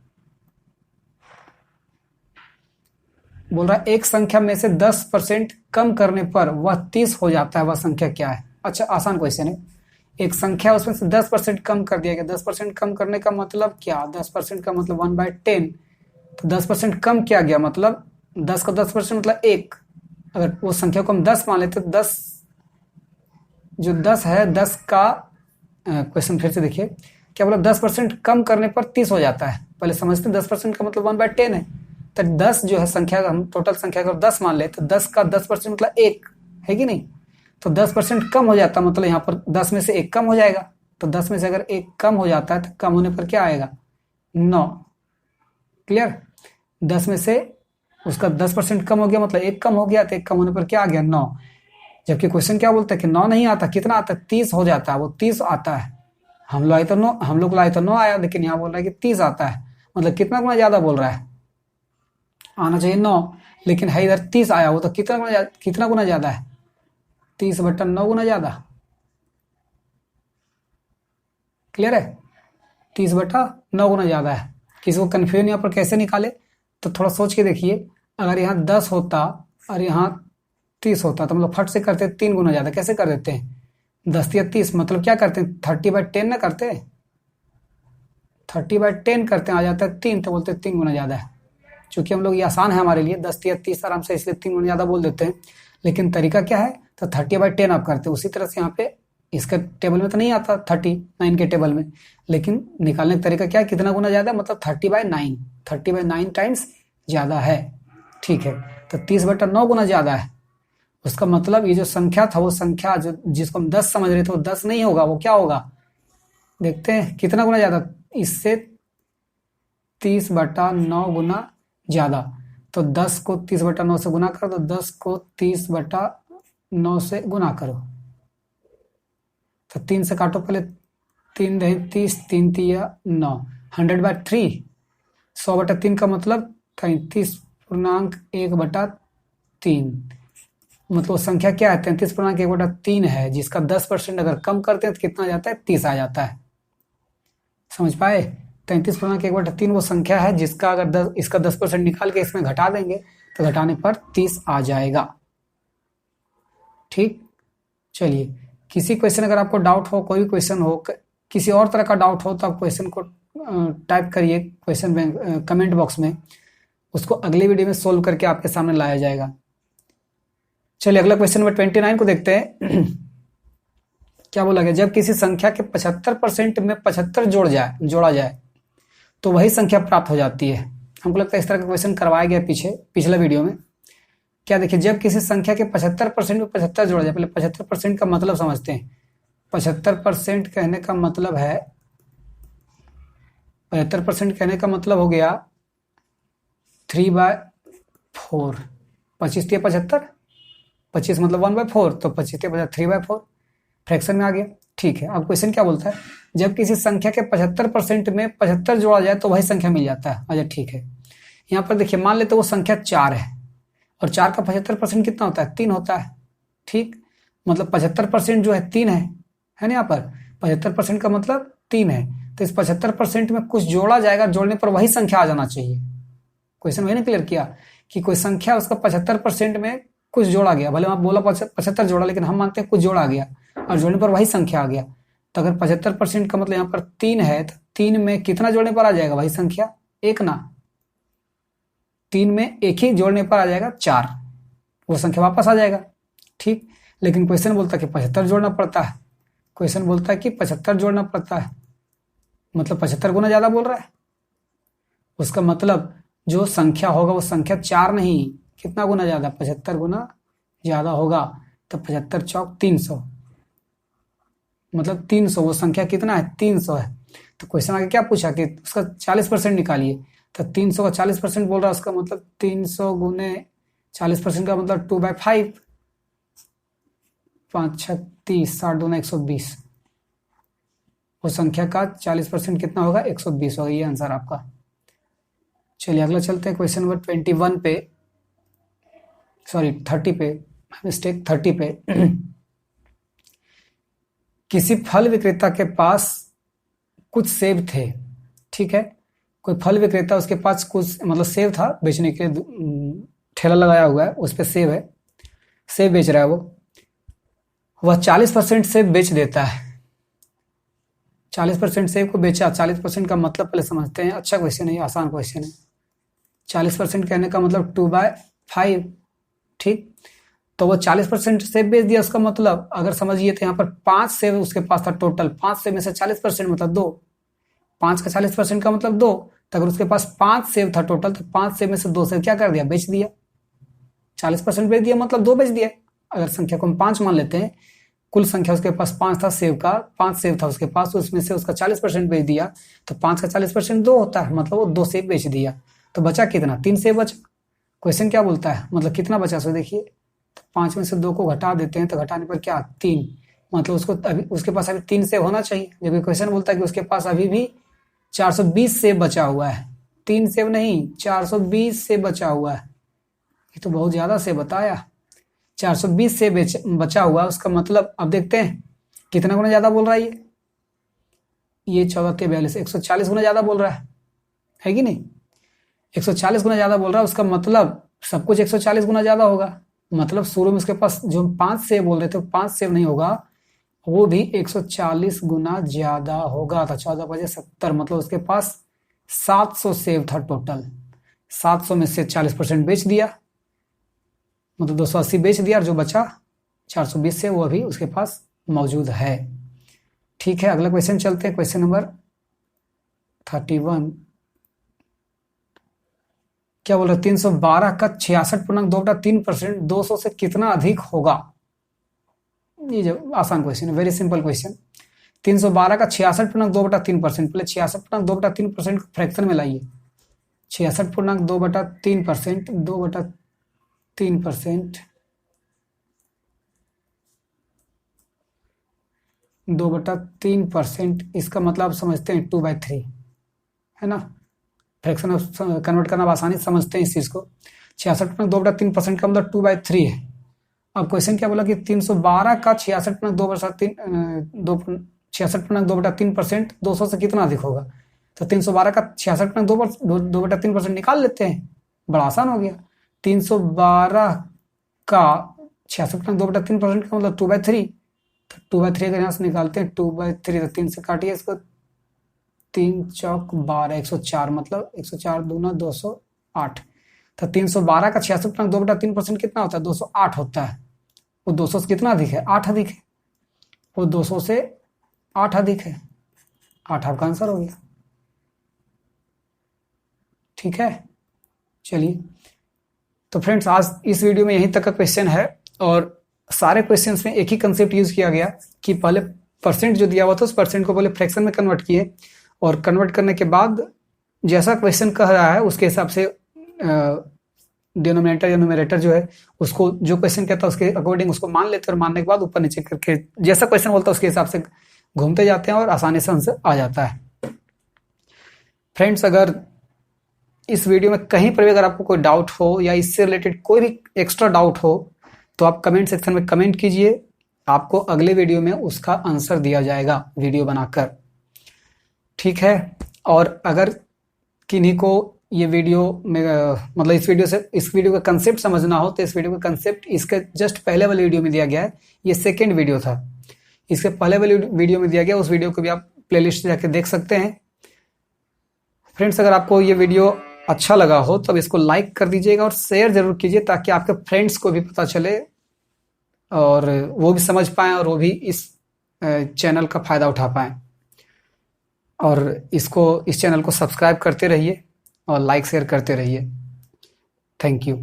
बोल रहा है एक संख्या में से 10% कम करने पर वह 30 हो जाता है, वह संख्या क्या है। अच्छा, आसान क्वेश्चन है। एक संख्या उसमें से 10% कम कर दिया गया। 10% कम करने का मतलब क्या, 10% का मतलब 1/10। तो 10% कम किया गया, मतलब 10 का 10% मतलब 1। अगर वो संख्या को हम 10 मान लेते तो 10 जो 10 है, 10 का क्वेश्चन फिर से देखिए क्या बोला, 10% कम करने पर 30 हो जाता है। पहले समझते 10% का मतलब 1/10 है। तो 10 जो है संख्या, हम टोटल संख्या को 10 मान ले तो 10 का 10% मतलब 1 है कि नहीं। तो 10% कम हो जाता है, मतलब यहाँ पर 10 में से 1 कम हो जाएगा। तो 10 में से अगर 1 कम हो जाता है तो कम होने पर क्या आएगा, 9। क्लियर। 10 में से उसका 10% कम हो गया, मतलब 1 कम हो गया, तो 1 कम होने पर क्या आ गया, 9। जबकि क्वेश्चन क्या बोलता है कि 9 नहीं आता, कितना आता है, 30 हो जाता है। वो 30 आता है। हम लोग लाए तो 9 आया, लेकिन यहाँ बोल रहा है कि 30 आता है। मतलब कितना गुना ज्यादा बोल रहा है, आना चाहिए 9, लेकिन है इधर 30 आया। वो तो कितना गुना ज्यादा है, 30/9 गुना ज्यादा। क्लियर है, 30/9 गुना ज्यादा है। किसी को कंफ्यूजन यहाँ पर कैसे निकाले, तो थोड़ा सोच के देखिए। अगर यहाँ 10 होता और यहाँ 30 होता तो हम लोग फट से करते 3 गुना ज्यादा। कैसे कर देते हैं, 10 या 30 मतलब क्या करते हैं, 30/10 ना करते, 30/10 करते हैं, आ जाता है 3, तो बोलते हैं 3 गुना ज्यादा है। चूंकि हम लोग ये आसान है हमारे लिए, 10 या 30 आराम से, इसलिए 3 गुना ज्यादा बोल देते हैं। लेकिन तरीका क्या है, तो 30/10 आप करते हैं। उसी तरह से यहाँ पे इसका टेबल में तो नहीं आता 39 के टेबल में, लेकिन निकालने का तरीका क्या है, कितना गुना ज्यादा, मतलब 30/9 टाइम्स ज्यादा है। ठीक है, तो 30/9 गुना ज्यादा है। उसका मतलब ये जो संख्या था, वो संख्या जो जिसको हम 10 समझ रहे थे, वो 10 नहीं होगा, वो क्या होगा, देखते हैं कितना गुना ज्यादा, इससे 30/9 गुना ज्यादा। तो 10 को 30/9 से गुना करो, तो 10 को 30/9 से गुना करो, तो 3 से काटो पहले, 3 रहे 30, 3 तिया 9, 100/3, 100/3 का मतलब 33.1/3। मतलब संख्या क्या है, 33.1/3 है, जिसका 10% अगर कम करते हैं तो कितना आ जाता है, 30 आ जाता है। समझ पाए, 33.1/3 वो संख्या है जिसका अगर इसका 10% निकाल के इसमें घटा देंगे तो घटाने पर 30 आ जाएगा। ठीक, चलिए किसी क्वेश्चन अगर आपको डाउट हो, कोई भी क्वेश्चन हो, किसी और तरह का डाउट हो, तो आप क्वेश्चन को टाइप करिए क्वेश्चन में, कमेंट बॉक्स में। उसको अगले वीडियो में सोल्व करके आपके सामने लाया जाएगा। चलिए अगला क्वेश्चन नंबर 29 को देखते हैं। क्या बोला गया, जब किसी संख्या के 75% में 75 जोड़ा जाए तो वही संख्या प्राप्त हो जाती है। हमको लगता है इस तरह का क्वेश्चन करवाया गया पिछला वीडियो में। क्या देखिए, जब किसी संख्या के 75% में 75 जोड़ा जाए, पहले 75% का मतलब समझते हैं। 75% कहने का मतलब है, 75% कहने का मतलब हो गया 3/4। 25 या 75, 25 मतलब 1/4, तो 25 या 50 3/4 फ्रैक्शन में आ गया। ठीक है, अब क्वेश्चन क्या बोलता है, जब किसी संख्या के 75% में 75 जोड़ा जाए तो वही संख्या मिल जाता है। अच्छा ठीक है, यहाँ पर देखिए, मान लेते वो संख्या 4 है, और 4 का 75% कितना होता है, 3 होता है। ठीक, मतलब 75% जो है 3 है ना, यहाँ पर 75% का मतलब 3 है, तो इस 75% में कुछ जोड़ा जाएगा, जोड़ने पर वही संख्या आ जाना चाहिए। क्वेश्चन वही ना क्लियर किया कि कोई संख्या उसका 75% में कुछ जोड़ा गया, भले आप बोला 75 जोड़ा, लेकिन हम मानते हैं कुछ जोड़ा गया और जोड़ने पर वही संख्या आ गया। तो अगर 75% का मतलब यहाँ पर 3 है, तो 3 में कितना जोड़ने पर आ जाएगा, वही संख्या, एक ना। 3 में एक ही जोड़ने पर आ जाएगा 4, वो संख्या वापस आ जाएगा। ठीक, लेकिन क्वेश्चन बोलता है कि 75 जोड़ना पड़ता है। क्वेश्चन बोलता है कि 75 जोड़ना पड़ता है, मतलब 75 गुना ज्यादा बोल रहा है। उसका मतलब जो संख्या होगा वो संख्या 4 नहीं, कितना गुना ज्यादा, 75 गुना ज्यादा होगा। तो 75 चौक 300, मतलब 300, वो संख्या कितना है, 300 है। तो क्वेश्चन आगे क्या पूछा कि उसका 40% निकालिए। तो 300 का 40% बोल रहा है, उसका मतलब 300 गुने 40% का मतलब 2/5, 5 36, 60 दूना 120। वो संख्या का 40% कितना होगा, 120 होगा। ये आंसर आपका। चलिए अगला चलते हैं क्वेश्चन नंबर 21 पे, सॉरी 30 पे, मिस्टेक 30 पे। किसी फल विक्रेता के पास कुछ सेब थे, ठीक है, कोई फल विक्रेता, उसके पास कुछ मतलब सेब था बेचने के, ठेला लगाया हुआ है, उस पर सेब है, सेब बेच रहा है वो। वह 40% सेब बेच देता है। 40% सेब को बेचा, 40% का मतलब पहले समझते हैं। अच्छा क्वेश्चन है, आसान क्वेश्चन है। 40% कहने का मतलब 2/5। ठीक, तो वो 40% सेब बेच दिया, उसका मतलब अगर समझिए तो यहाँ पर 5 सेब उसके पास था टोटल, 5 सेब में से 40% मतलब 2, 5 का 40% का मतलब 2। तो अगर उसके पास 5 सेब था टोटल, तो 5 सेब में से 2 सेब क्या कर दिया, बेच दिया। 40% बेच दिया मतलब 2 बेच दिया। अगर संख्या को हम 5 मान लेते हैं, कुल संख्या उसके पास 5 था सेब का, 5 सेब था उसके पास, उसमें से उसका 40% बेच दिया, तो 5 का 40% 2 होता है, मतलब वो 2 सेब बेच दिया। तो बचा कितना, 3 सेब बचा। क्वेश्चन क्या बोलता है, मतलब कितना बचा, सो देखिए, तो 5 में से 2 को घटा देते हैं, तो घटाने पर क्या, 3, मतलब उसको अभी उसके पास अभी 3 सेब होना चाहिए, जबकि क्वेश्चन बोलता है कि उसके पास अभी भी 420 सेब बचा हुआ है। 3 सेब नहीं, 420 सेब बचा हुआ है। ये तो बहुत ज्यादा सेब बताया। 420 सेब बचा हुआ है, उसका मतलब अब देखते हैं कितना गुना ज्यादा बोल रहा है ये 14 42, 140 गुना ज्यादा बोल रहा है कि नहीं। 140 गुना ज्यादा बोल रहा है, उसका मतलब सब कुछ 140 गुना ज्यादा होगा। मतलब शुरू में उसके पास जो 5 सेब बोल रहे थे, 5 सेब नहीं होगा, वो भी 140 गुना ज्यादा होगा। तो 14 बजे 70, मतलब उसके पास 700 सेब था टोटल। 700 में से 40% बेच दिया, मतलब 280 बेच दिया, और जो बचा 420 से वो अभी उसके पास मौजूद है। ठीक है, अगला क्वेश्चन चलते हैं, क्वेश्चन नंबर 31। क्या बोल रहे, 312 का 66.2/3% 200 से कितना अधिक होगा। ये जो आसान क्वेश्चन है, वेरी सिंपल क्वेश्चन। 312 का 66.2/3%, पहले 66.2/3% फ्रैक्शन में लाइए। 66.2/3%, 2/3%, 2/3%, इसका मतलब समझते हैं 2/3, है ना। फ्रैक्शन कन्वर्ट करना आसानी से समझते हैं इस चीज को। 66.2/3% का मतलब 2/3 है। अब क्वेश्चन क्या बोला कि 312 का 66.2/3% 200 से कितना अधिक होगा। तो 312 का 66.2/3% निकाल लेते हैं, बड़ा आसान हो गया। 312 का 66.2/3% का मतलब 2/3, तो 2/3 का यहाँ से निकालते हैं, 2/3, तो 3 से काटिए इसको, 3 चौक 12, 104, मतलब 104 दूना 208। तो 312 का 66.2/3% कितना होता है, 208 होता है। वो 200 से कितना अधिक है, 8 अधिक है। वो 200 से 8 अधिक है। 8 आपका आंसर हो गया। ठीक है, चलिए तो फ्रेंड्स आज इस वीडियो में यहीं तक का क्वेश्चन है और सारे क्वेश्चंस में एक ही कंसेप्ट यूज किया गया कि पहले परसेंट जो दिया हुआ था उस परसेंट को पहले फ्रैक्शन में कन्वर्ट किए और कन्वर्ट करने के बाद जैसा क्वेश्चन कह रहा है उसके हिसाब से डिनोमिनेटर या न्यूमरेटर जो है उसको जो क्वेश्चन कहता है उसके अकॉर्डिंग उसको मान लेते हैं और मानने के बाद ऊपर नीचे करके जैसा क्वेश्चन बोलता है उसके हिसाब से घूमते जाते हैं और आसानी से आंसर आ जाता है। फ्रेंड्स अगर इस वीडियो में कहीं पर भी अगर आपको कोई डाउट हो या इससे रिलेटेड कोई भी एक्स्ट्रा डाउट हो तो आप कमेंट सेक्शन में कमेंट कीजिए, आपको अगले वीडियो में उसका आंसर दिया जाएगा वीडियो बनाकर, ठीक है। और अगर किन्हीं को ये वीडियो में मतलब इस वीडियो का कंसेप्ट समझना हो तो इस वीडियो का कंसेप्ट इसके जस्ट पहले वाले वीडियो में दिया गया है। ये सेकेंड वीडियो था, इसके पहले वाले वीडियो में दिया गया, उस वीडियो को भी आप प्लेलिस्ट से जाके देख सकते हैं। फ्रेंड्स अगर आपको ये वीडियो अच्छा लगा हो तो अब इसको लाइक कर दीजिएगा और शेयर जरूर कीजिए ताकि आपके फ्रेंड्स को भी पता चले और वो भी समझ पाएं और वो भी इस चैनल का फायदा उठा पाएं। और इस चैनल को सब्सक्राइब करते रहिए और लाइक शेयर करते रहिए। Thank you.